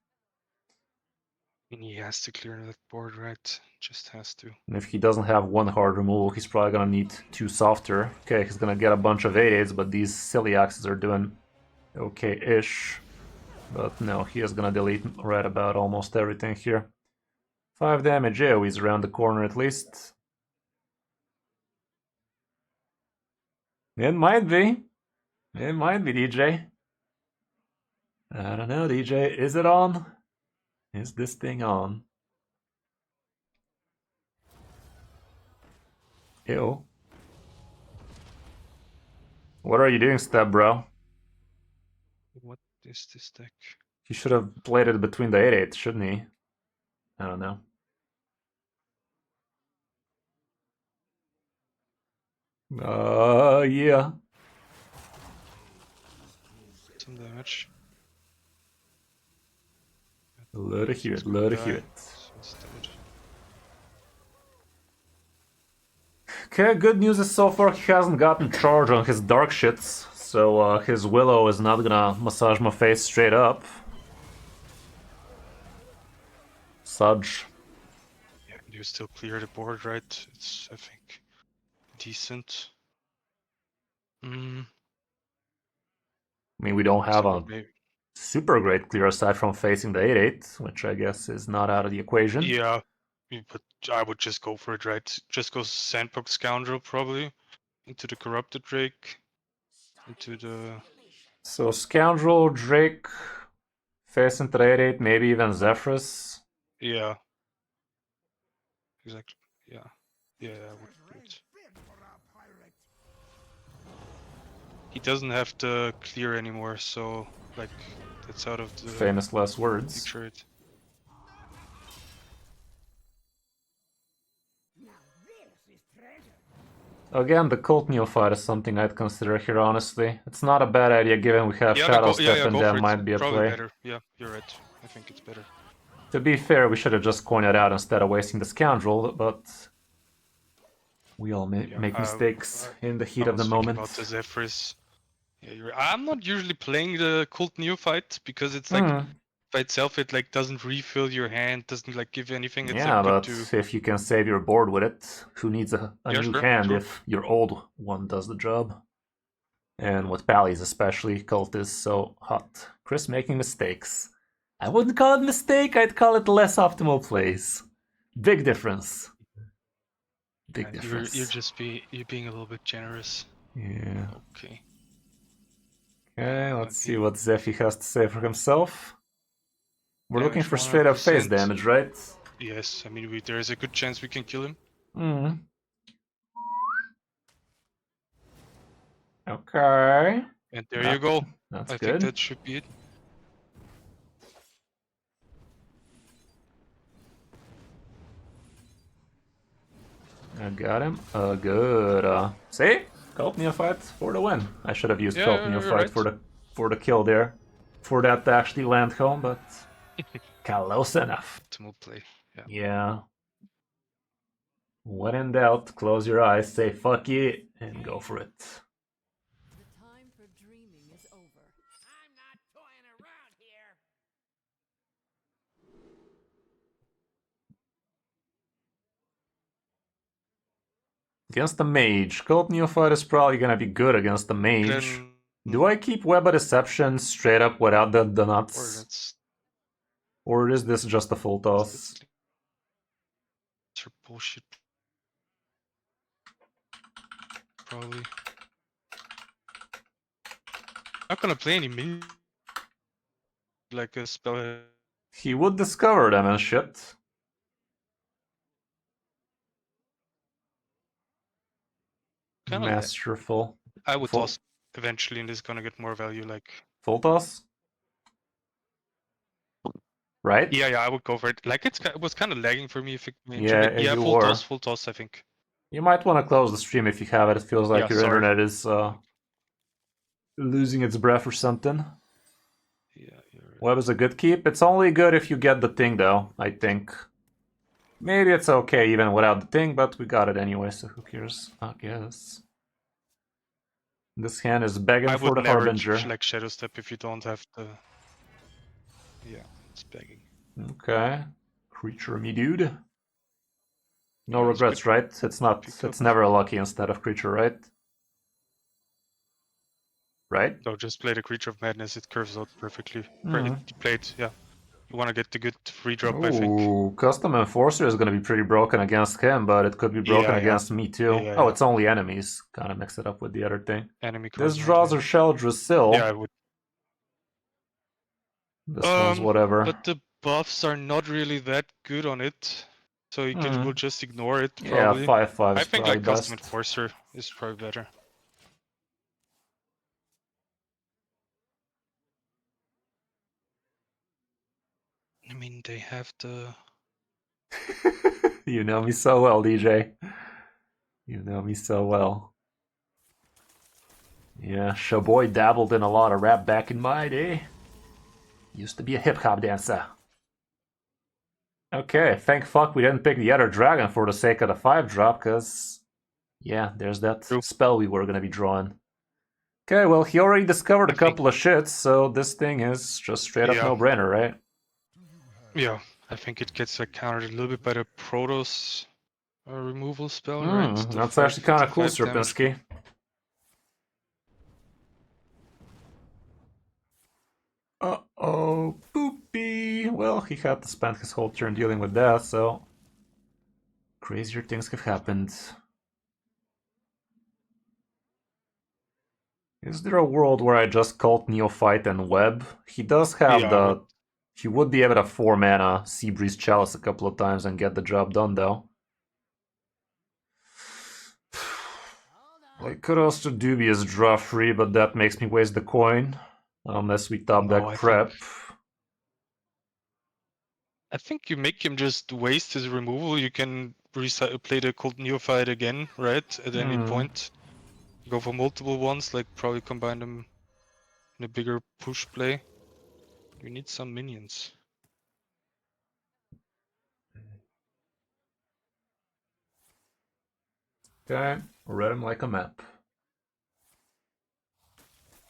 And he has to clear that board, right? Just has to. And if he doesn't have 1 hard removal, he's probably gonna need 2 softer. Okay, he's gonna get a bunch of 8/8s, but these silly axes are doing okay-ish. But no, he is gonna delete right about almost everything here. 5 damage AoE's around the corner at least. It might be. It might be, DJ. I don't know, DJ. Is it on? Is this thing on? Ew. What are you doing, Step Bro? What is this deck? He should have played it between the 8/8, shouldn't he? I don't know. Yeah. Some damage. Love to hear it, love to hear it. Okay, good news is so far he hasn't gotten charge on his dark shits, so his Willow is not gonna massage my face straight up. Sudge. Yeah, you still clear the board, right? It's, I think, decent. I mean, we don't have So a maybe, super great clear aside from facing the 8/8, which I guess is not out of the equation. yeah, but I would just go for it, right? Just go Sandbox Scoundrel probably into the Corrupted Drake, into the. So Scoundrel, Drake, facing the 8/8, maybe even Zephyrus. Yeah. Exactly. Yeah. Yeah, I would do it. He doesn't have to clear anymore, so like that's out of the Famous last words. picture. It. Again, the Cult Neophyte is something I'd consider here, honestly. It's not a bad idea given we have Shadow Step and that might be a Probably play. better. Yeah, you're right. I think it's better. To be fair, we should have just coined it out instead of wasting the Scoundrel, but we all make mistakes in the heat of the moment. About the Zephyrus. Yeah, I'm not usually playing the Cult Neophyte because it's like by itself it like doesn't refill your hand, doesn't like give you anything. It's yeah, like but to... if you can save your board with it, who needs a new hand if your old one does the job? And with Pallies especially, Cult is so hot. Kris making mistakes. I wouldn't call it mistake, I'd call it less optimal plays. Big difference. Big difference. You're being a little bit generous. Yeah. Okay. Okay, let's see what Zephy has to say for himself. We're looking for straight up face damage, right? Yes, I mean there is a good chance we can kill him. Okay. And there you go. That's I good. think that should be it. I got him. Good. See? Cult Neophyte for the win. I should have used Cult Neophyte for the kill there. For that to actually land home, but close enough. Optimal play. Yeah. When in doubt, close your eyes, say fuck it, and go for it. Against the mage. Cold Neophyte is probably gonna be good against the mage. Then, Do I keep Web of Deception straight up without the or nuts? that's Or is this just a full toss? it's bullshit. Probably. Not gonna play any minions like a spell. He would discover them and shit. Kinda Masterful. I would Full- toss eventually, and it's gonna get more value. Like, Full toss? Right? yeah, I would go for it. Like, it was kind of lagging for me. If it Yeah, yeah, you full were. full toss. I think. You might want to close the stream if you have it. It feels like Yeah, your sorry. internet is losing its breath or something. Yeah, you're right. Web is a good keep. It's only good if you get the thing, though, I think. Maybe it's okay even without the thing, but we got it anyway, so who cares? I guess. This hand is begging I for would the never Harbinger. like Shadow Step if you don't have the. Yeah, it's begging. Okay. Creature me, dude. No Yeah, it's regrets, good. right? It's not. Pick It's up. never a lucky instead of creature, right? Right? No, just play the Creature of Madness. It curves out perfectly. Mhm. It played, yeah. You want to get the good free drop, I think. Ooh, Custom Enforcer is going to be pretty broken against him, but it could be broken Yeah, yeah. against me too. Yeah, Oh, yeah. it's only enemies. Kind of mix it up with the other thing. Enemy This cards. draws a Shell Drasil. Yeah, I would. This one's whatever. But the buffs are not really that good on it, so you will just ignore it. Probably. Yeah, 5/5 I is think probably like Custom best. Enforcer is probably better. I mean, they have the. You know me so well, DJ. You know me so well. Yeah, BszhBoy dabbled in a lot of rap back in my day. Used to be a hip-hop dancer. Okay, thank fuck we didn't pick the other dragon for the sake of the 5-drop, because... Yeah, there's that spell we were gonna be drawing. Okay, well, he already discovered a couple of shits, so this thing is just straight up no-brainer, right? Yeah, I think it gets like countered a little bit by the Protoss removal spell, right? That's actually kind of cool, Sierpinski. Uh-oh, poopy. Well, he had to spend his whole turn dealing with that, so... Crazier things have happened. Is there a world where I just called Neophyte and Web? He does have the... He would be able to 4-mana Seabreeze Chalice a couple of times and get the job done, though. I could also Dubious draw free, but that makes me waste the coin. Unless we top deck prep. I think you make him just waste his removal. You can play the Cold Neophyte again, right? At any point. Go for multiple ones, like probably combine them in a bigger push play. We need some minions. Okay, read him like a map.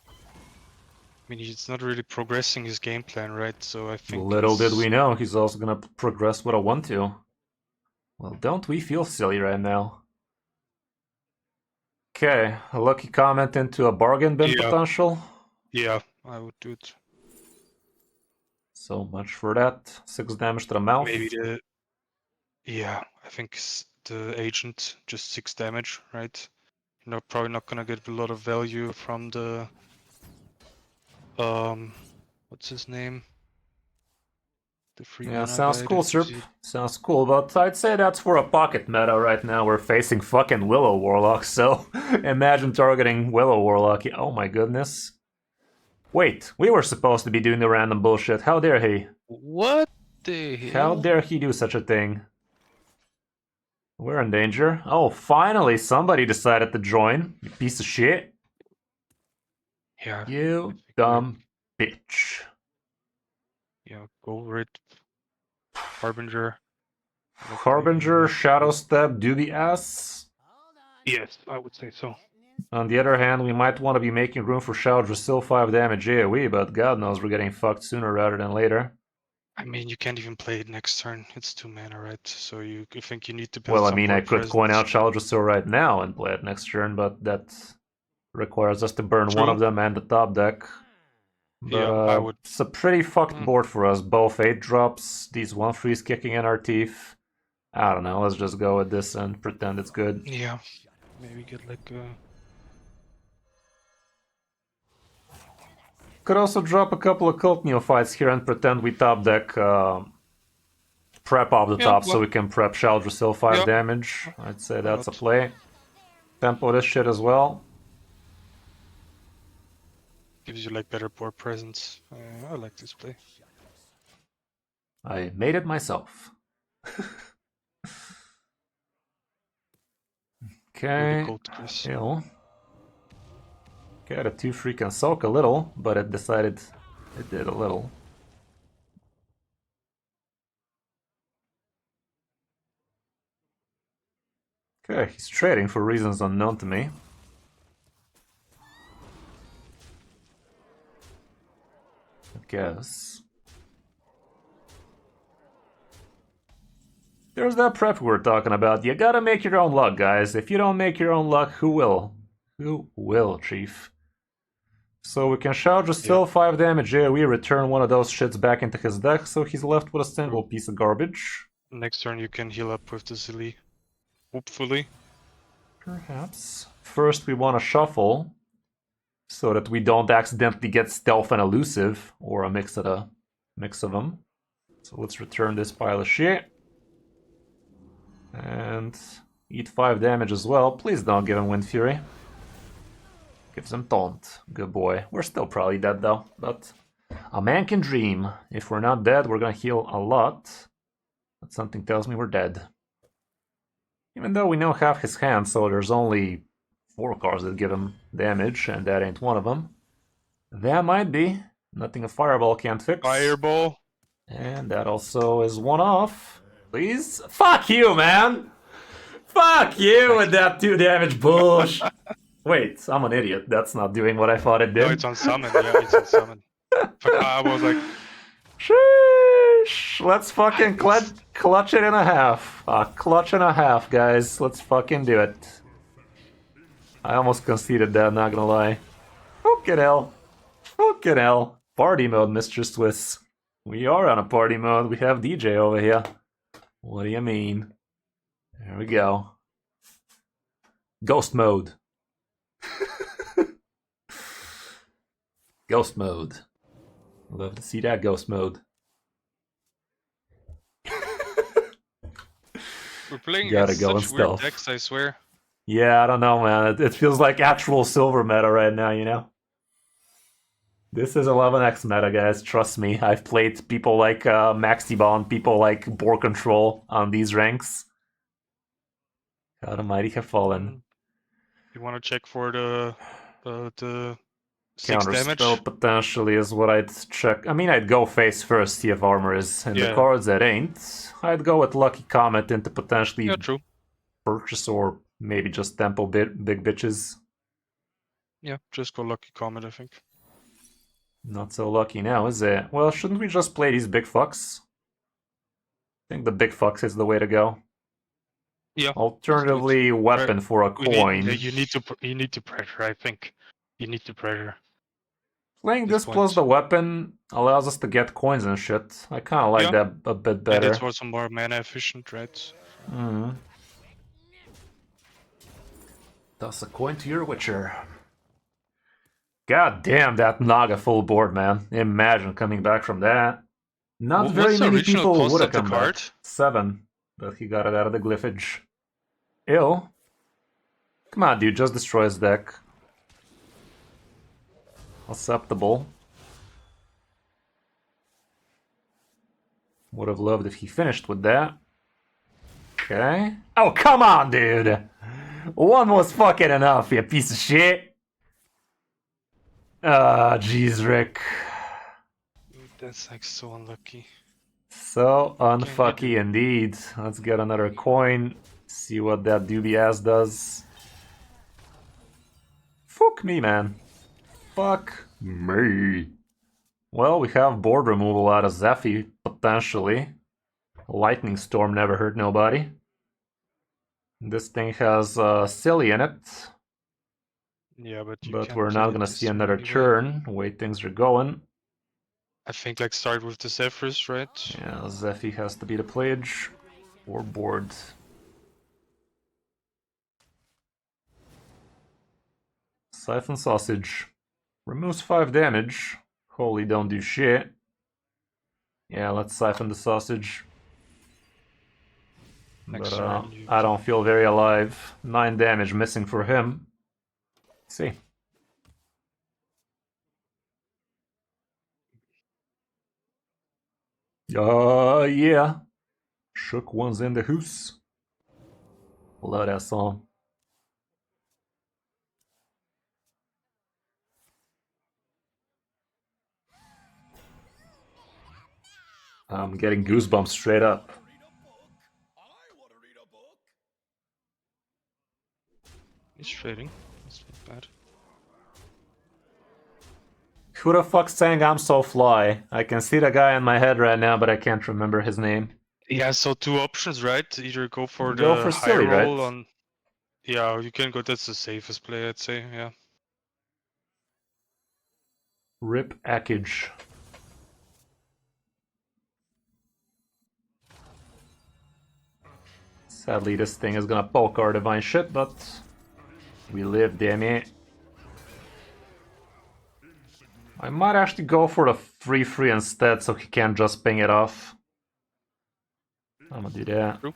I mean, he's not really progressing his game plan, right? So I think. Little did we know, he's also gonna progress with a 1-2. Well, don't we feel silly right now? Okay, a lucky comment into a bargain bin potential. Yeah, I would do it. So much for that. 6 damage to the mouth. Maybe the. Yeah, I think the agent just 6 damage, right? You're probably not gonna get a lot of value from the. What's his name? The free mana sounds guy, cool, Serp. Sounds cool, but I'd say that's for a pocket meta right now. We're facing fucking Willow Warlock, so imagine targeting Willow Warlock. Oh my goodness. Wait, we were supposed to be doing the random bullshit. How dare he? What the hell? How dare he do such a thing? We're in danger. Oh, finally somebody decided to join. You piece of shit. Yeah. You dumb bitch. Yeah, go red. Harbinger. Harbinger, Shadow Step, Dubious. Yes, I would say so. On the other hand, we might want to be making room for Shadow Drasil 5 damage AoE, but god knows we're getting fucked sooner rather than later. I mean, you can't even play it next turn. It's 2 mana, right? So you think you need to build Well, I some mean, I board could coin out presence. Shaldrasil right now and play it next turn, but that requires us to burn one True. of them and the top deck. But Yeah, I would. it's a pretty fucked Mm, board for us. Both 8-drops, these 1/3s kicking in our teeth. I don't know, let's just go with this and pretend it's good. yeah. Maybe get like a. Could also drop a couple of Cult Neophytes here and pretend we top deck prep off the Yeah, top so well, we can prep Shaldrasil 5 yeah. damage. I'd say Why that's a not? play. Tempo this shit as well. Gives you like better board presence. I like this play. I made it myself. Really Okay. cold, Kris. Ill. Okay, the 2/3 can soak a little, but it decided it did a little. Okay, he's trading for reasons unknown to me. I guess. There's that prep we were talking about. You gotta make your own luck, guys. If you don't make your own luck, who will? Who will, Chief? So we can shout just still 5 damage AoE, return one of those shits back into his deck, so he's left with a single piece of garbage. Next turn you can heal up with the Zilly. Hopefully. Perhaps. First we want to shuffle, so that we don't accidentally get stealth and elusive, or a mix of them. So let's return this pile of shit. And eat 5 damage as well. Please don't give him Wind Fury. Gives him Taunt. Good boy. We're still probably dead though, but a man can dream. If we're not dead, we're gonna heal a lot. But something tells me we're dead. Even though we know half his hand, so there's only 4 cards that give him damage, and that ain't one of them. That might be. Nothing a Fireball can't fix. Fireball. And that also is one off. Please? Fuck you, man! Fuck you with that 2 damage bullshit! Wait, I'm an idiot. That's not doing what I thought it did. No, it's on summon. Yeah, it's on summon. I was like, sheesh! Let's fucking clutch it in a half. Clutch and a half, guys. Let's fucking do it. I almost conceded that, not gonna lie. Fucking hell. Fucking hell. Party mode, Mr. Swiss. We are on a party mode. We have DJ over here. What do you mean? There we go. Ghost mode. Ghost mode. Love to see that ghost mode. we're playing Gotta against go in such weird stealth. decks, I swear. Yeah, I don't know, man. It feels like actual silver meta right now, you know? This is 11x meta, guys. Trust me. I've played people like Maxibon, people like Board Control on these ranks. God almighty have fallen. You want to check for the 6 Counterspell damage? potentially is what I'd check. I mean, I'd go face first, see if armor is in the Yeah. cards that ain't. I'd go with Lucky Comet into potentially Yeah, true. purchase or maybe just tempo big bitches. Yeah, just go Lucky Comet, I think. Not so lucky now, is it? Well, shouldn't we just play these big fucks? I think the big fucks is the way to go. Yeah. Alternatively, weapon for a coin. You need to pressure, I think. You need to pressure. Playing this this plus point. the weapon allows us to get coins and shit. I kind of like that a bit better. And it's also more mana efficient, right? Toss a coin to your Witcher. God damn, that Naga full board, man. Imagine coming back from that. Not What's very the many original people cost would have of the come back. card? 7, but he got it out of the glyphage. Ill. Come on, dude, just destroy his deck. Acceptable. Would have loved if he finished with that. Okay. Oh, come on, dude! One was fucking enough, you piece of shit! Jeez, Rick. That's like so unlucky. So unfucky indeed. Let's get another coin. See what that doobie ass does. Fuck me, man. Fuck me. Well, we have board removal out of Zephy, potentially. Lightning Storm never hurt nobody. This thing has Silly in it. Yeah, but We're not gonna see another turn. The way things are going. I think like start with the Zephyrs, right? Yeah, Zephy has to be the pledge or board. Siphon Sausage. Removes 5 damage. Holy don't do shit. Yeah, let's siphon the sausage. Next But turn, I don't feel very alive. 9 damage missing for him. Let's see. Yeah. Shook ones in the hoose. Love that song. I'm getting goosebumps straight up. He's trading. That's not bad. Who the fuck's saying I'm so fly? I can see the guy in my head right now, but I can't remember his name. Yeah, so 2 options, right? Either go for Go the for high Silly, roll right? on. Yeah, you can go. That's the safest play, I'd say. Yeah. Rip Package. Sadly, this thing is gonna poke our divine shit, but we live, damn it. I might actually go for the 3/3 instead, so he can't just ping it off. I'm gonna do that. True.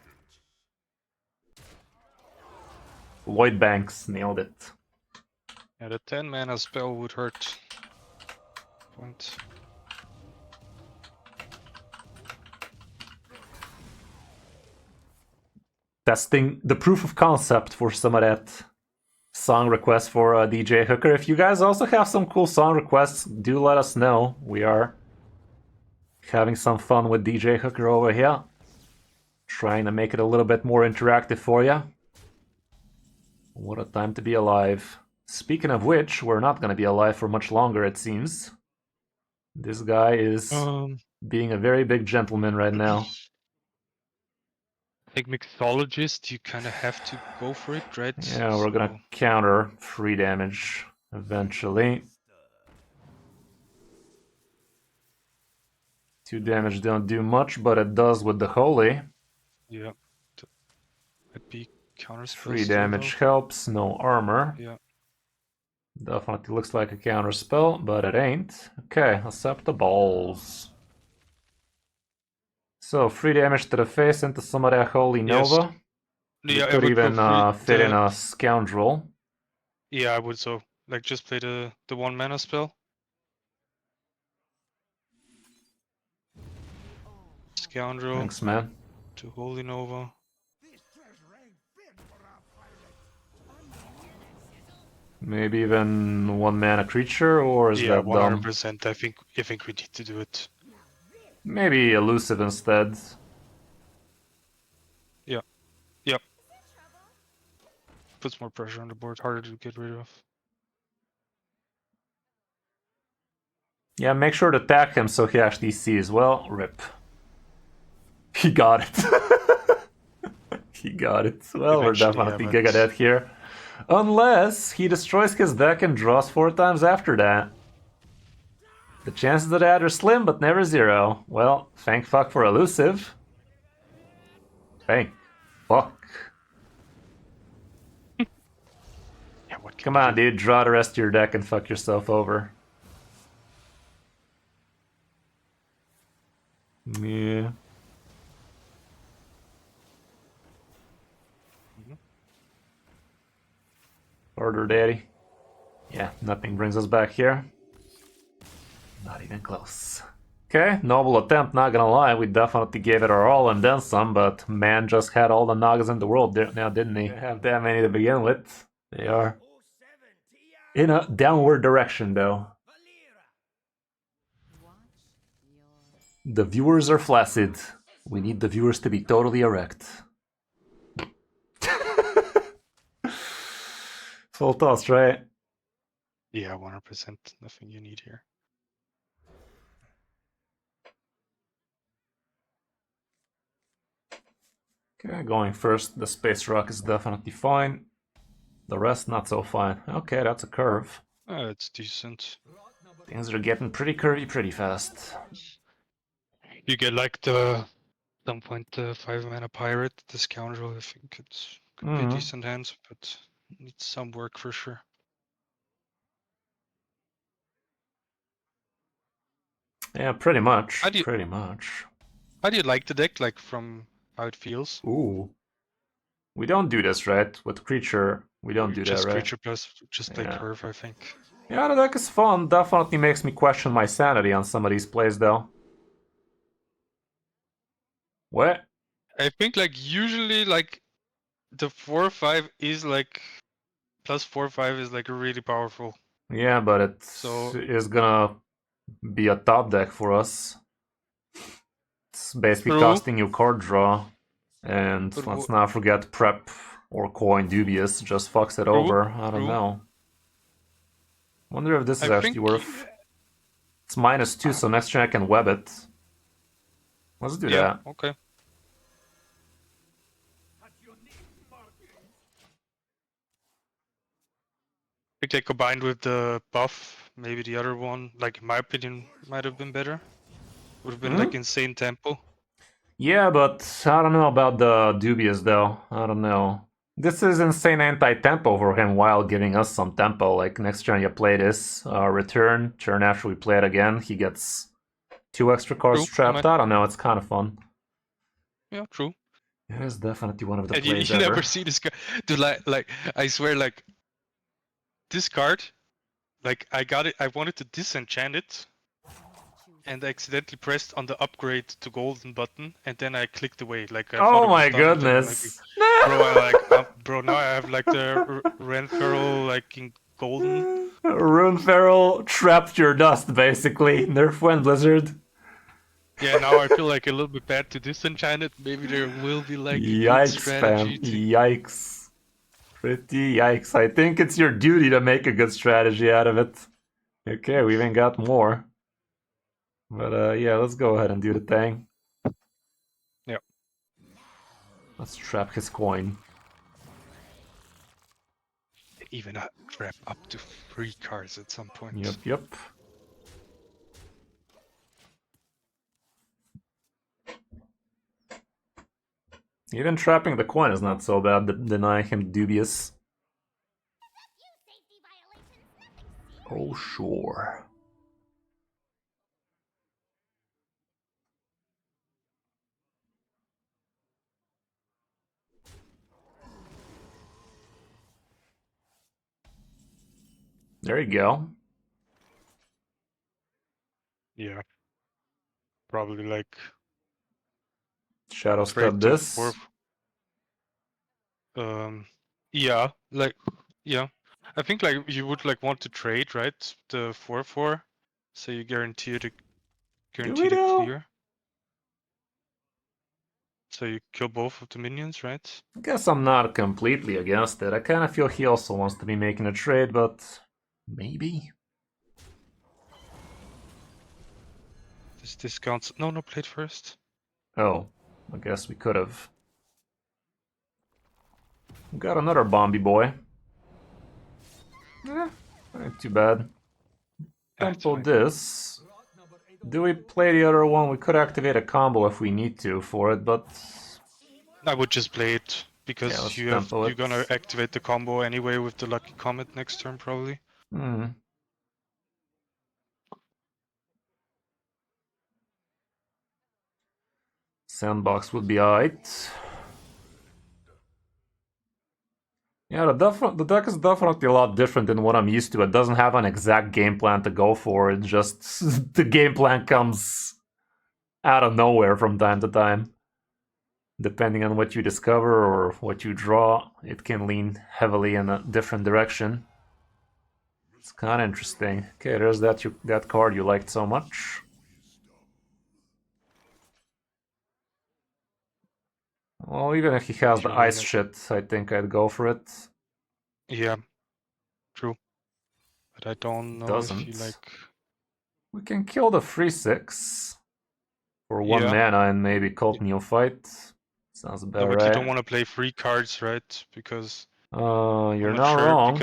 Void Banks, nailed it. Yeah, the 10 mana spell would hurt. Point. Testing the proof of concept for some of that song request for DJ Hooker. If you guys also have some cool song requests, do let us know. We are having some fun with DJ Hooker over here. Trying to make it a little bit more interactive for you. What a time to be alive. Speaking of which, we're not going to be alive for much longer, it seems. This guy is being a very big gentleman right now. I think Mixologist, you kind of have to go for it, right? Yeah, we're gonna counter 3 damage eventually. 2 damage don't do much, but it does with the Holy. Yeah. Might be counter spell. 3 damage helps, no armor. Yeah. Definitely looks like a counter spell, but it ain't. Okay, accept the balls. So 3 damage to the face into some of that Holy Nova. Yeah, you could even fit in a Scoundrel. Yeah, I would so. Like just play the 1 mana spell. Scoundrel. Thanks, man. To Holy Nova. Maybe even 1 mana creature, or is that 100%. I think we need to do it. Maybe elusive instead. Yeah. Yep. Puts more pressure on the board, harder to get rid of. Yeah, make sure to tag him so he actually sees. Well, rip. He got it. He got it. Well, we're definitely Giga Dead here. Unless he destroys his deck and draws 4 times after that. The chances of that are slim, but never zero. Well, thank fuck for elusive. Thank fuck. Yeah, what Come on, dude. Draw the rest of your deck and fuck yourself over. Yeah. Harder, daddy. Yeah, nothing brings us back here. Not even close. Okay, noble attempt, not gonna lie. We definitely gave it our all and then some, but man just had all the Nagas in the world now, didn't he? They have that many to begin with. They are in a downward direction, though. The viewers are flaccid. We need the viewers to be totally erect. Full toss, right? Yeah, 100%. Nothing you need here. Okay, going first, the Space Rock is definitely fine. The rest not so fine. Okay, that's a curve. It's decent. Things are getting pretty curvy pretty fast. You get like the some point 5-mana pirate, the scoundrel. I think it could be a decent hand, but needs some work for sure. Yeah, pretty much. How do you Pretty much. how do you like the deck? Like from how it feels? Ooh. We don't do this, right? With creature, we don't do that, Just right? creature plus, just play Yeah. curve. I think. Yeah, the deck is fun. Definitely makes me question my sanity on some of these plays, though. What? I think like usually like the 4/5 is like plus 4/5 is like really powerful. Yeah, but it So is gonna be a top deck for us. It's basically true, costing you card draw. And but let's not forget prep or coin dubious just fucks it over. I don't true. know. Wonder if this is I actually think worth. It's -2, so next turn I can web it. Let's do yeah, that. okay. I think they combined with the buff, maybe the other one, like in my opinion, might have been better. Would have been like insane tempo. Yeah, but I don't know about the dubious though. I don't know. This is insane anti-tempo for him while giving us some tempo. Like next turn you play this, return, turn after we play it again, he gets 2 extra cards True, trapped. I don't know, it's kind of fun. yeah, true. It is definitely one of the And plays you ever. never see this guy. Dude, like I swear, like this card, like I got it. I wanted to disenchant it, and I accidentally pressed on the upgrade to golden button, and then I clicked away. Like I thought Oh it was my done. And then maybe, goodness! bro, bro, now I have like the Renferal like in golden. Runeferal trapped your dust, basically. Nerf went Blizzard. Yeah, now I feel like a little bit bad to disenchant it. Maybe there will be like a good Yikes, fam. strategy to. Yikes. Pretty yikes. I think it's your duty to make a good strategy out of it. Okay, we even got more. But yeah, let's go ahead and do the thing. Yeah. Let's trap his coin. Even trap up to 3 cards at some point. Yep. Even trapping the coin is not so bad, denying him dubious. Oh, sure. There you go. Yeah. Probably like Shadow trade step the this. 4. Yeah, like yeah. I think like you would like want to trade, right? The 4/4, so you guarantee Do the we though? clear. So you kill both of the minions, right? I guess I'm not completely against it. I kind of feel he also wants to be making a trade, but maybe? This discounts. No, played first. Oh, I guess we could have. We got another Bombi boy. Not too bad. Tempo this. Do we play the other one? We could activate a combo if we need to for it, but I would just play it yeah, because let's you're tempo it. gonna activate the combo anyway with the Lucky Comet next turn probably. Sandbox would be alright. Yeah, the deck is definitely a lot different than what I'm used to. It doesn't have an exact game plan to go for. It just the game plan comes out of nowhere from time to time. Depending on what you discover or what you draw, it can lean heavily in a different direction. It's kind of interesting. Okay, there's that card you liked so much. Well, even if he has the ice shit, I think I'd go for it. Yeah, true. But I don't know if you like. We can kill the 3/6 for 1 mana and maybe Cult Neophyte. Sounds No, about but you don't right. want to play free cards, right? Because You're I'm not not sure wrong.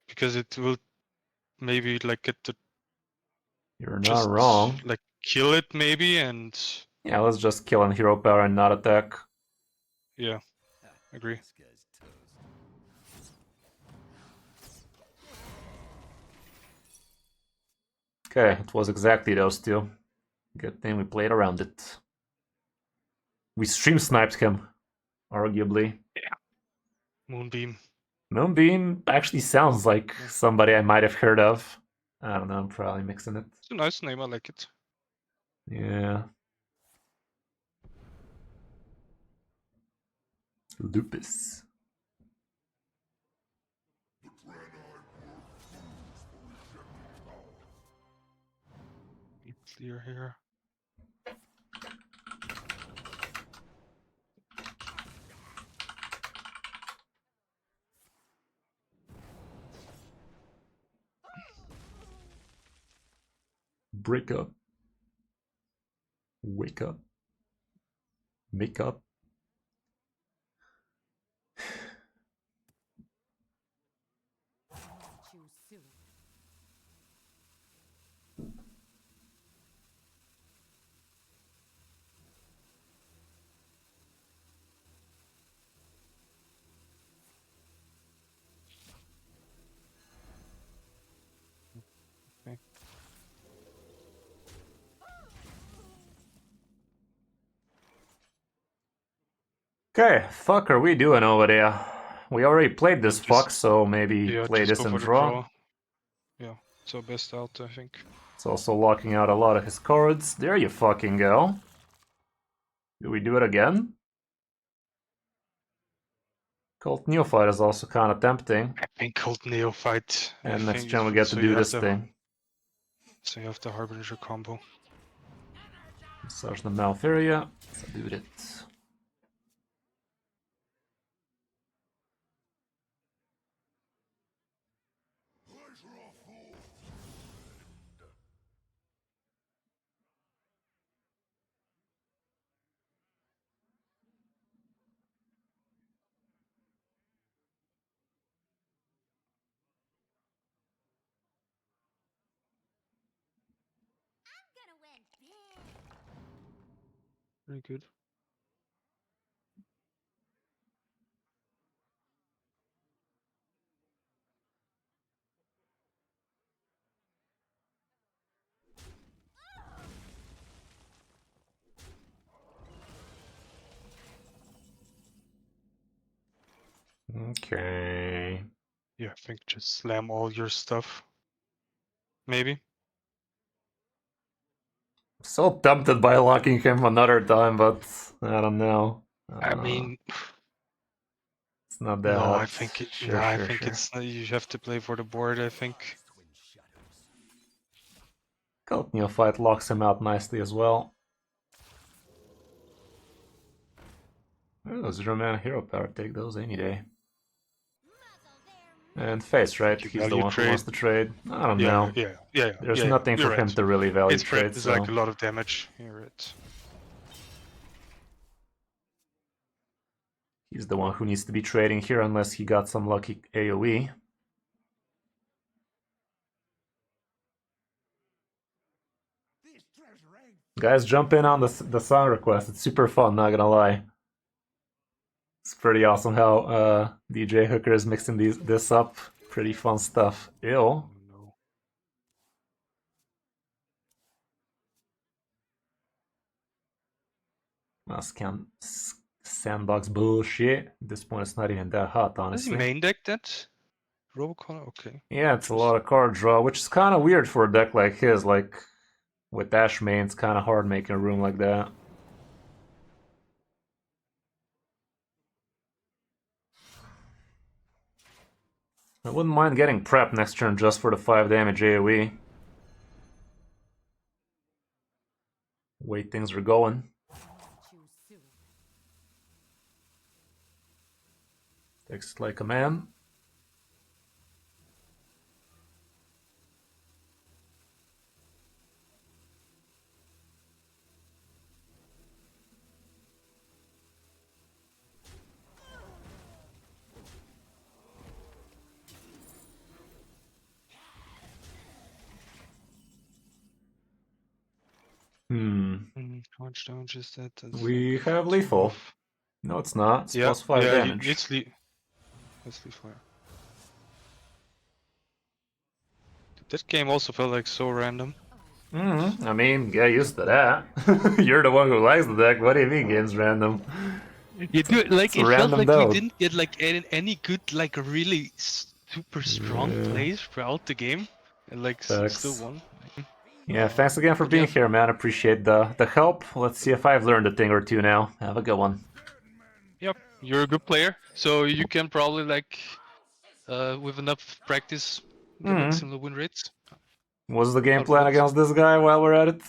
because it will maybe like get to You're not just wrong. like kill it maybe, and Yeah, let's just kill on hero power and not attack. yeah, agree. Okay, it was exactly those two. Good thing we played around it. We stream sniped him, arguably. Yeah. Moonbeam. Moonbeam actually sounds like somebody I might have heard of. I don't know, I'm probably mixing it. It's a nice name, I like it. Yeah. Lupus. Clear here. Break up. Wake up. Make up. Okay. Okay, fuck are we doing over there? We already played this Just fuck, so maybe yeah, play just this go and for the draw. draw. Yeah, so best out, I think. It's also locking out a lot of his cards. There you fucking go. Do we do it again? Cult Neophyte is also kind of tempting. I think Cold Neophyte. And I next think turn we get to do this thing. So you have the Harbinger combo. Massage the Malferia. So do it. Very good. Okay. Yeah, I think just slam all your stuff. Maybe. So tempted by locking him another time, but I don't know. I mean, it's not that no, hot. I think it, Sure, I sure, think sure. it's you have to play for the board. I think. Cult Neophyte locks him out nicely as well. Oh, Zero Man Hero Power, take those any day. And Face, right? You He's the value one who trade. wants to trade. I don't Yeah, know. yeah. There's nothing You're for him right. to really value It's trade, it's so... like a lot of damage. You're right. He's the one who needs to be trading here unless he got some lucky AoE. Guys, jump in on the song request. It's super fun, not gonna lie. It's pretty awesome how DJ Hooker is mixing this up. Pretty fun stuff. Ew. Oh, no. Mascan sandbox bullshit. At this point, it's not even that hot, Does he honestly. main deck that? Robocon? Okay. Yeah, it's a lot of card draw, which is kind of weird for a deck like his. Like, with Ashmane, it's kind of hard making a room like that. I wouldn't mind getting prep next turn just for the 5 damage AoE. Way things are going. Takes it like a man. How much damage is that? That's We like have lethal. 12. No, it's not. It's Yeah, +5 yeah, damage. it's lethal. That game also felt like so random. I mean, get used to that. You're the one who likes the deck. What do you mean game's random? You do it like It's a it felt random like we dog. didn't get like any good like really super strong Yeah. plays throughout the game, and like still Facts. won. Yeah, thanks again for But being yeah. here, man. Appreciate the help. Let's see if I've learned a thing or two now. Have a good one. Yep, you're a good player, so you can probably like with enough practice get like similar win rates. What's the game Out of plan it. against this guy while we're at it?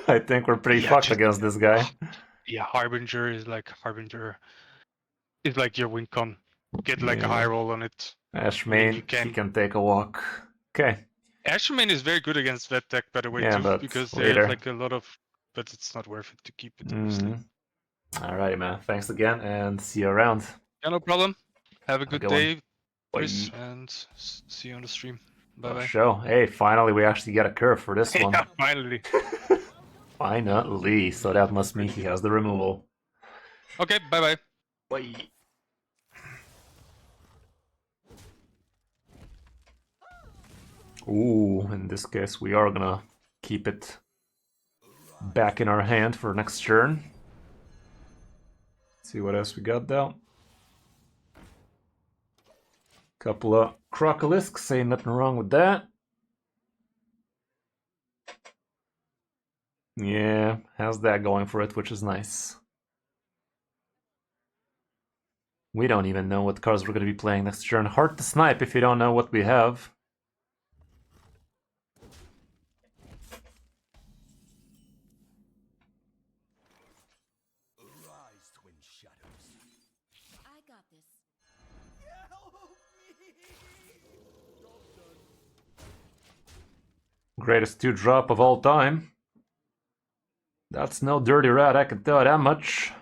I think we're pretty Yeah, fucked just against this guy. yeah, Harbinger is your win con. Get like a Yeah. high roll on it. Ashmane, you he can take a walk. Okay. Ashmane is very good against that deck, by the way, Yeah, too, but because they later. have like a lot of, but it's not worth it to keep it, obviously. Alrighty, man. Thanks again, and see you around. Yeah, no problem. Have a good good one. day, Kris, Bye. and see you on the stream. Bye For bye. sure. Hey, finally we actually get a curve for this one. Yeah, finally. Finally. So that must mean he has the removal. Okay, bye bye. Bye. Ooh, in this case we are gonna keep it back in our hand for next turn. See what else we got though. Couple of Crocolisks, ain't nothing wrong with that. Yeah, how's that going for it, which is nice. We don't even know what cards we're going to be playing next turn. Hard to snipe if you don't know what we have. Greatest 2-drop of all time. That's no dirty rat, I can tell you that much.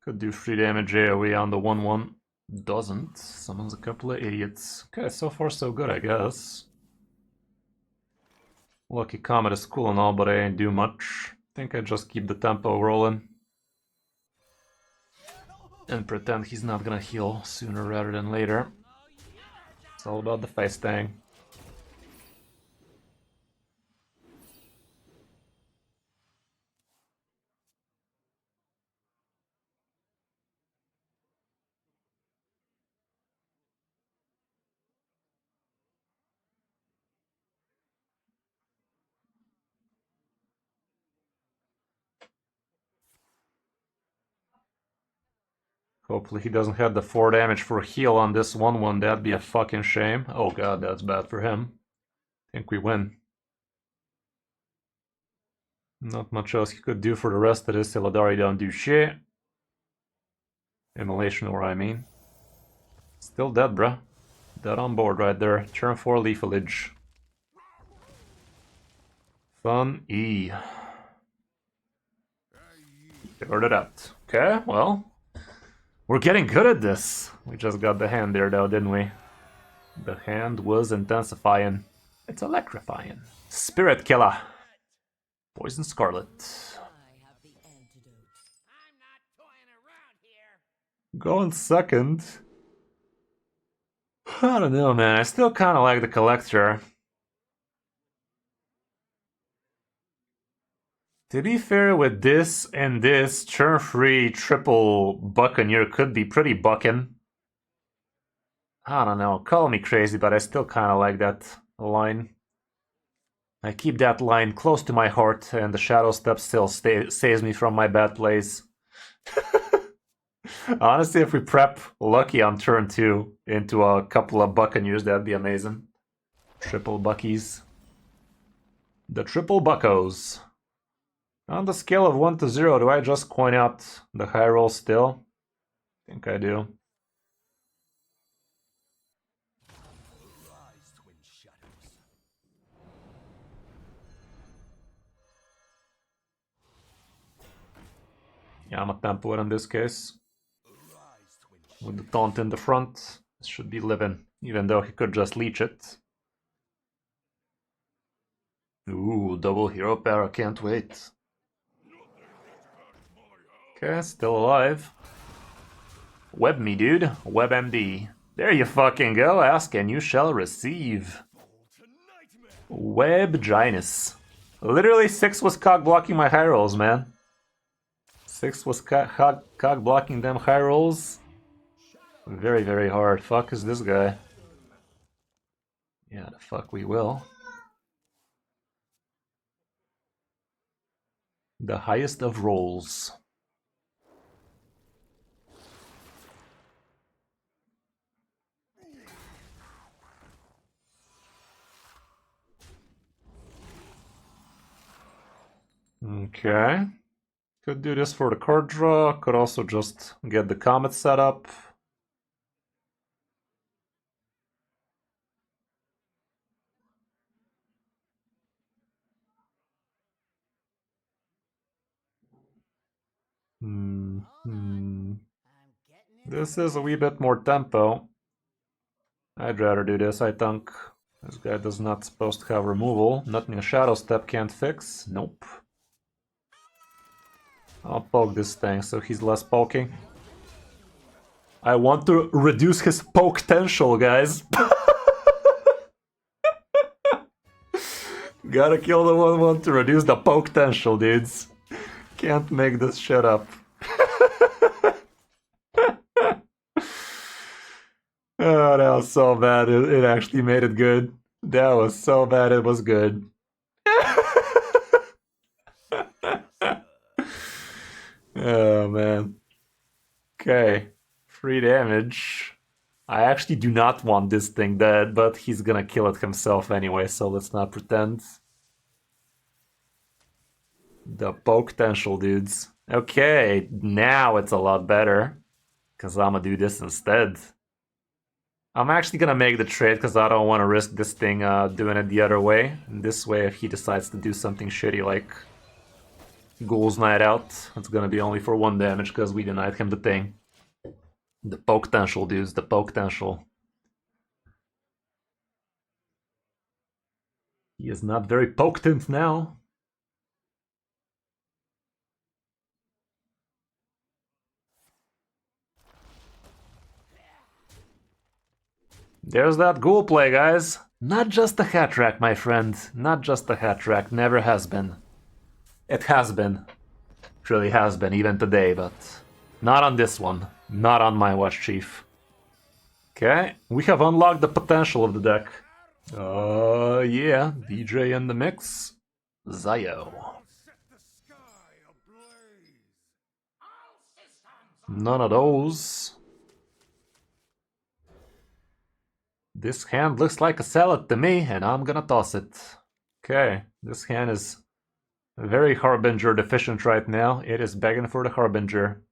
Could do 3 damage AoE on the 1-1. Doesn't. Summons a couple of idiots. Okay, so far so good, I guess. Lucky Comet is cool and all, but I ain't do much. Think I just keep the tempo rolling. And pretend he's not gonna heal sooner rather than later. It's all about the face thing. Hopefully he doesn't have the 4 damage for heal on this 1-1, that'd be a fucking shame. Oh god, that's bad for him. Think we win. Not much else he could do for the rest of this. Illidari don't do shit. Immolation, or I mean. Still dead, bruh. Dead on board right there. Turn 4 Leafage. Fun E. Figured it out. Okay, well. We're getting good at this. We just got the hand there though, didn't we? The hand was intensifying. It's electrifying. Spirit Killer. Poison Scarlet. Going second. I don't know, man. I still kind of like the Collector. To be fair, with this and this, turn 3 triple Buccaneer could be pretty bucking. I don't know, call me crazy, but I still kind of like that line. I keep that line close to my heart, and the Shadow Step still saves me from my bad plays. Honestly, if we prep Lucky on turn 2 into a couple of Buccaneers, that'd be amazing. Triple Buckies. The Triple Buccos. On the scale of 1 to 0, do I just coin out the high roll still? I think I do. Yeah, I'm a tempo in this case. With the taunt in the front, this should be living, even though he could just leech it. Ooh, double hero para, can't wait. Okay, still alive. Web me, dude. WebMD. There you fucking go. Ask and you shall receive. WebGinus. Literally 6 was cock blocking my high rolls, man. 6 was cock blocking them high rolls. Very, very hard. Fuck is this guy? Yeah, the fuck we will. The highest of rolls. Okay. Could do this for the card draw. Could also just get the comet set up. This is a wee bit more tempo. I'd rather do this, I think. This guy does not supposed to have removal. Nothing a Shadow Step can't fix. Nope. I'll poke this thing so he's less poking. I want to reduce his poke potential, guys. Gotta kill the 1/1 to reduce the poke potential, dudes. Can't make this shit up. Oh, that was so bad. It actually made it good. That was so bad it was good. Oh, man. Okay. 3 damage. I actually do not want this thing dead, but he's gonna kill it himself anyway, so let's not pretend. The poke potential, dudes. Okay, now it's a lot better. Because I'm gonna do this instead. I'm actually gonna make the trade because I don't want to risk this thing doing it the other way. And this way, if he decides to do something shitty like Ghoul's Night Out, it's gonna be only for 1 damage because we denied him the thing. The poke potential, dudes, the poke potential. He is not very potent now. There's that ghoul play, guys. Not just a hat rack, my friend. Not just a hat rack. Never has been. It has been. It really has been, even today, but not on this one. Not on my watch, Chief. Okay, we have unlocked the potential of the deck. Yeah, DJ in the mix. Zio. None of those. This hand looks like a salad to me, and I'm gonna toss it. Okay, this hand is very Harbinger deficient right now. It is begging for the Harbinger.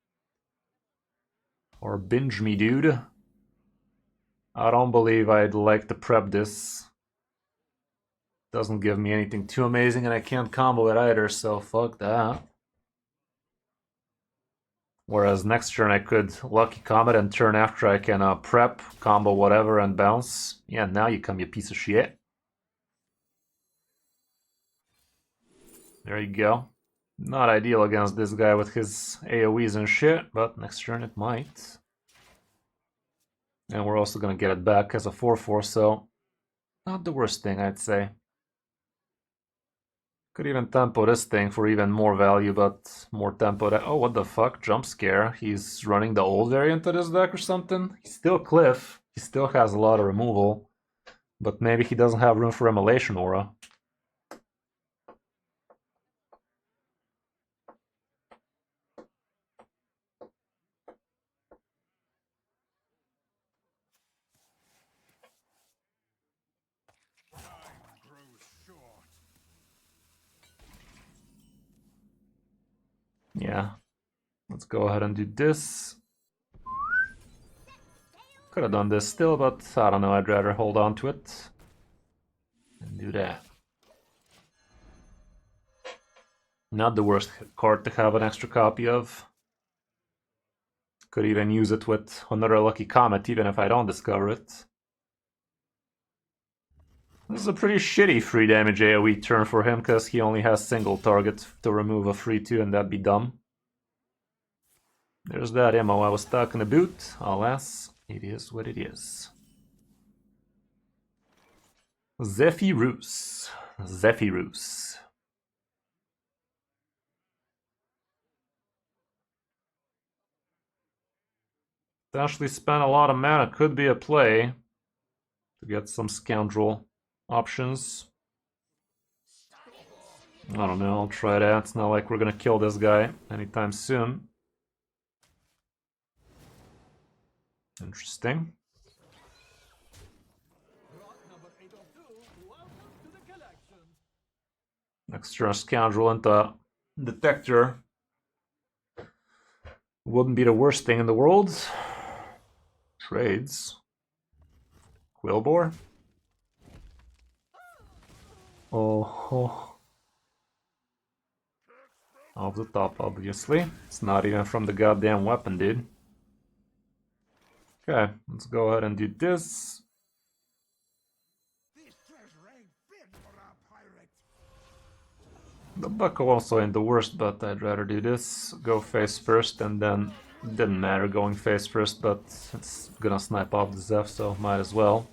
Or binge me, dude. I don't believe I'd like to prep this. Doesn't give me anything too amazing, and I can't combo it either, so fuck that. Whereas next turn I could Lucky Comet, and turn after I can prep, combo whatever, and bounce. Yeah, now you come, you piece of shit. There you go. Not ideal against this guy with his AoEs and shit, but next turn it might. And we're also gonna get it back as a 4/4, so not the worst thing, I'd say. Could even tempo this thing for even more value, but more tempo that... Oh, what the fuck? Jump scare. He's running the old variant of this deck or something? He's still Cliff. He still has a lot of removal. But maybe he doesn't have room for Immolation Aura. Yeah. Let's go ahead and do this. Could have done this still, but I don't know, I'd rather hold on to it. And do that. Not the worst card to have an extra copy of. Could even use it with another Lucky Comet, even if I don't discover it. This is a pretty shitty free damage AoE turn for him, because he only has single target to remove a free 2, and that'd be dumb. There's that ammo I was talking about. Alas, it is what it is. Zephyrus. Zephyrus. Potentially spend a lot of mana, could be a play to get some scoundrel options. I don't know, I'll try that. It's not like we're gonna kill this guy anytime soon. Interesting. Extra scoundrel into detector wouldn't be the worst thing in the world. Trades. Quillbore. Oh. Off the top, obviously. It's not even from the goddamn weapon, dude. Okay, let's go ahead and do this. The buckle also ain't the worst, but I'd rather do this. Go face first, and then it didn't matter going face first, but it's gonna snipe off the Zeph, so might as well.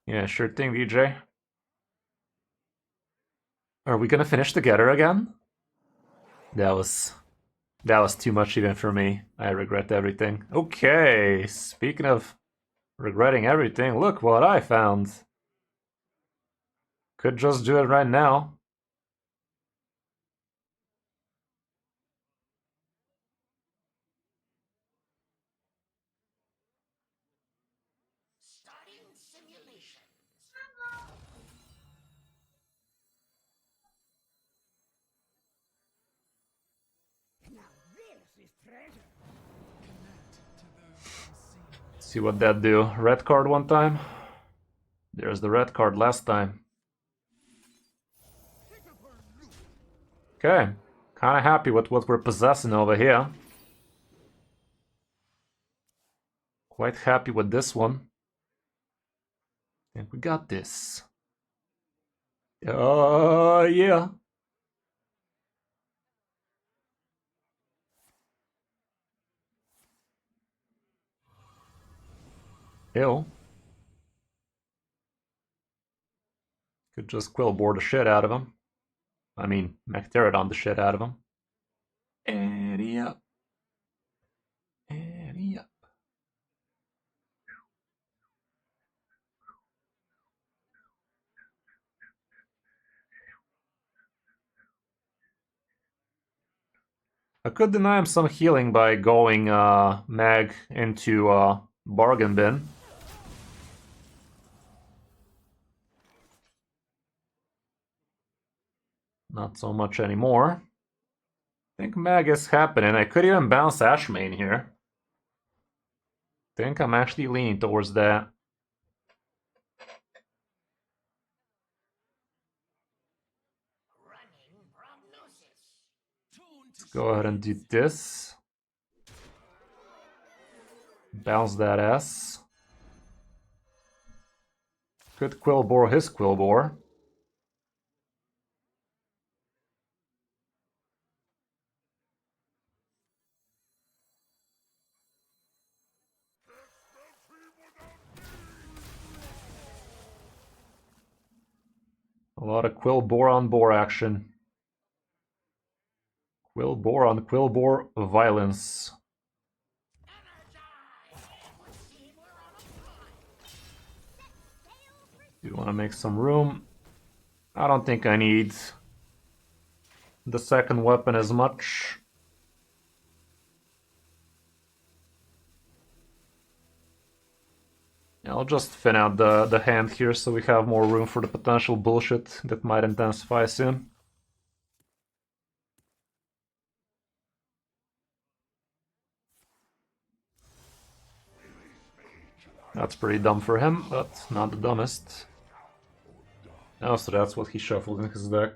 Yeah, sure thing, VJ. Are we gonna finish together again? That was too much even for me. I regret everything. Okay, speaking of regretting everything, look what I found. Could just do it right now. See what that do. Red card one time. There's the red card last time. Okay, kind of happy with what we're possessing over here. Quite happy with this one. And we got this. Oh, yeah. Ew. Could just quillboard the shit out of him. I mean, Mechtherodon the shit out of him. And yep. And yep. I could deny him some healing by going Mag into Bargain Bin. Not so much anymore. I think Mag is happening. I could even bounce Ashmane here. I think I'm actually leaning towards that. Let's go ahead and do this. Bounce that ass. Could quillbore his quillbore. A lot of quillbore on bore action. Quillbore on quillbore violence. Do want to make some room. I don't think I need the second weapon as much. I'll just thin out the hand here so we have more room for the potential bullshit that might intensify soon. That's pretty dumb for him, but not the dumbest. Oh, so that's what he shuffled in his deck.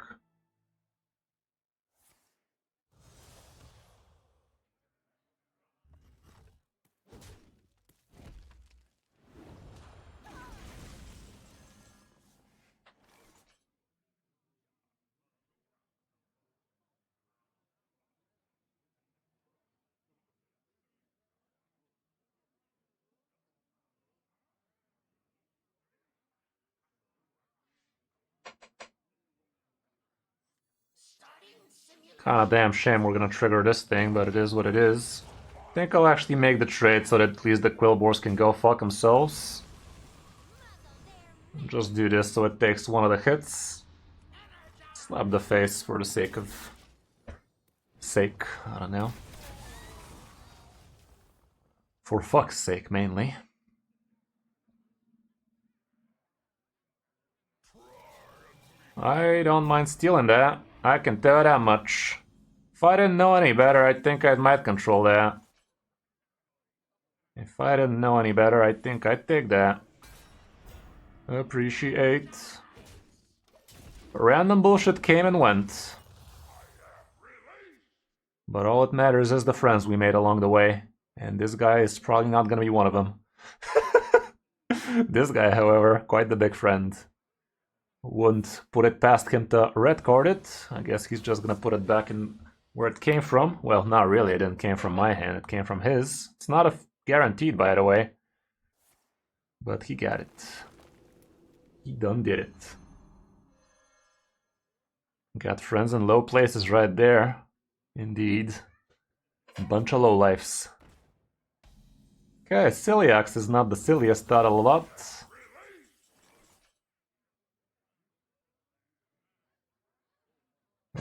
Kinda damn shame we're gonna trigger this thing, but it is what it is. I think I'll actually make the trade so that at least the Quillboars can go fuck themselves. Just do this so it takes one of the hits. Slap the face for the sake of... I don't know. For fuck's sake, mainly. I don't mind stealing that. I can tell you that much. If I didn't know any better, I think I might control that. If I didn't know any better, I think I'd take that. Appreciate. Random bullshit came and went. But all that matters is the friends we made along the way. And this guy is probably not gonna be one of them. This guy, however, quite the big friend. Wouldn't put it past him to red card it. I guess he's just gonna put it back in where it came from. Well, not really, it didn't came from my hand, it came from his. It's not guaranteed, by the way. But he got it. He done did it. Got friends in low places right there. Indeed. Bunch of lowlifes. Okay, Celiax is not the silliest out of the lot.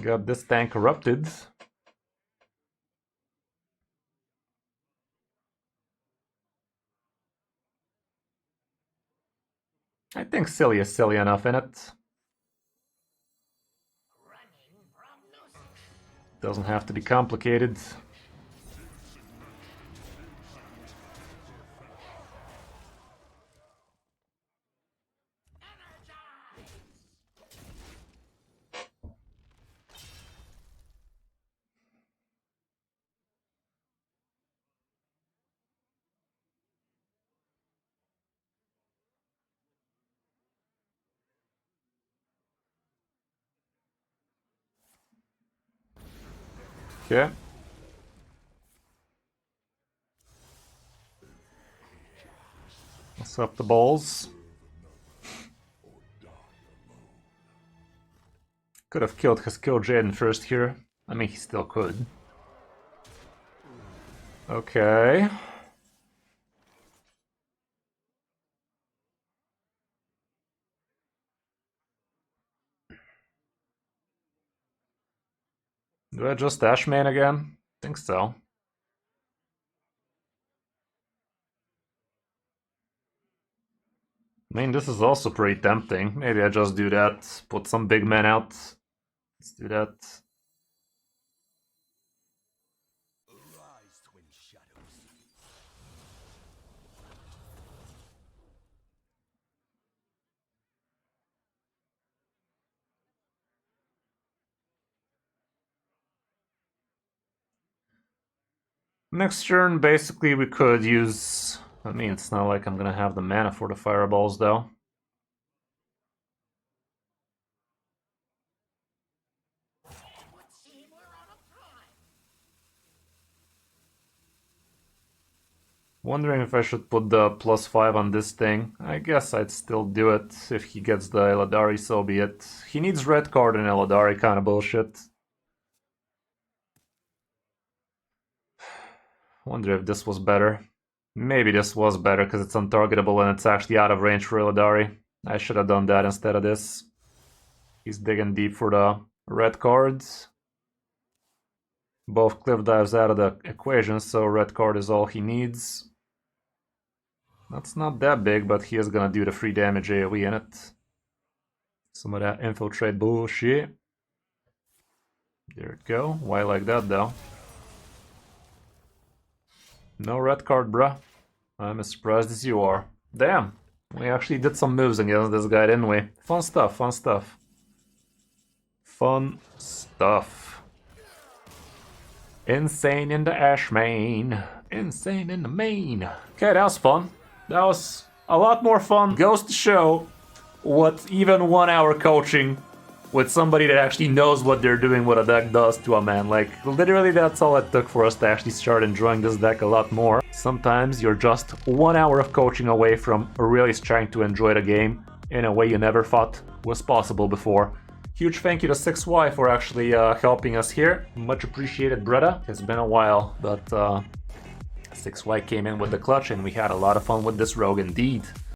Got this tank corrupted. I think silly is silly enough in it. Doesn't have to be complicated. Okay. What's up the balls? Could have killed his kill Jaden first here. I mean, he still could. Okay. Do I just Ashmane again? Think so. I mean, this is also pretty tempting. Maybe I just do that, put some big men out. Let's do that. Next turn, basically, we could use... I mean, it's not like I'm gonna have the mana for the fireballs, though. Wondering if I should put the +5 on this thing. I guess I'd still do it. If he gets the Eladari, so be it. He needs red card and Eladari kind of bullshit. Wonder if this was better. Maybe this was better because it's untargetable and it's actually out of range for Eladari. I should have done that instead of this. He's digging deep for the red cards. Both cliff dives out of the equation, so red card is all he needs. That's not that big, but he is gonna do the free damage AoE in it. Some of that infiltrate bullshit. There it go. Why like that though? No red card, bruh. I'm as surprised as you are. Damn! We actually did some moves against this guy, didn't we? Fun stuff, fun stuff. Fun stuff. Insane in the Ashmane. Insane in the main. Okay, that was fun. That was a lot more fun. Goes to show what even 1 hour coaching with somebody that actually knows what they're doing, what a deck does to a man. Like, literally that's all it took for us to actually start enjoying this deck a lot more. Sometimes you're just 1 hour of coaching away from really trying to enjoy the game in a way you never thought was possible before. Huge thank you to 6Y for actually helping us here. Much appreciated, brother. It's been a while, but 6Y came in with the clutch and we had a lot of fun with this rogue indeed.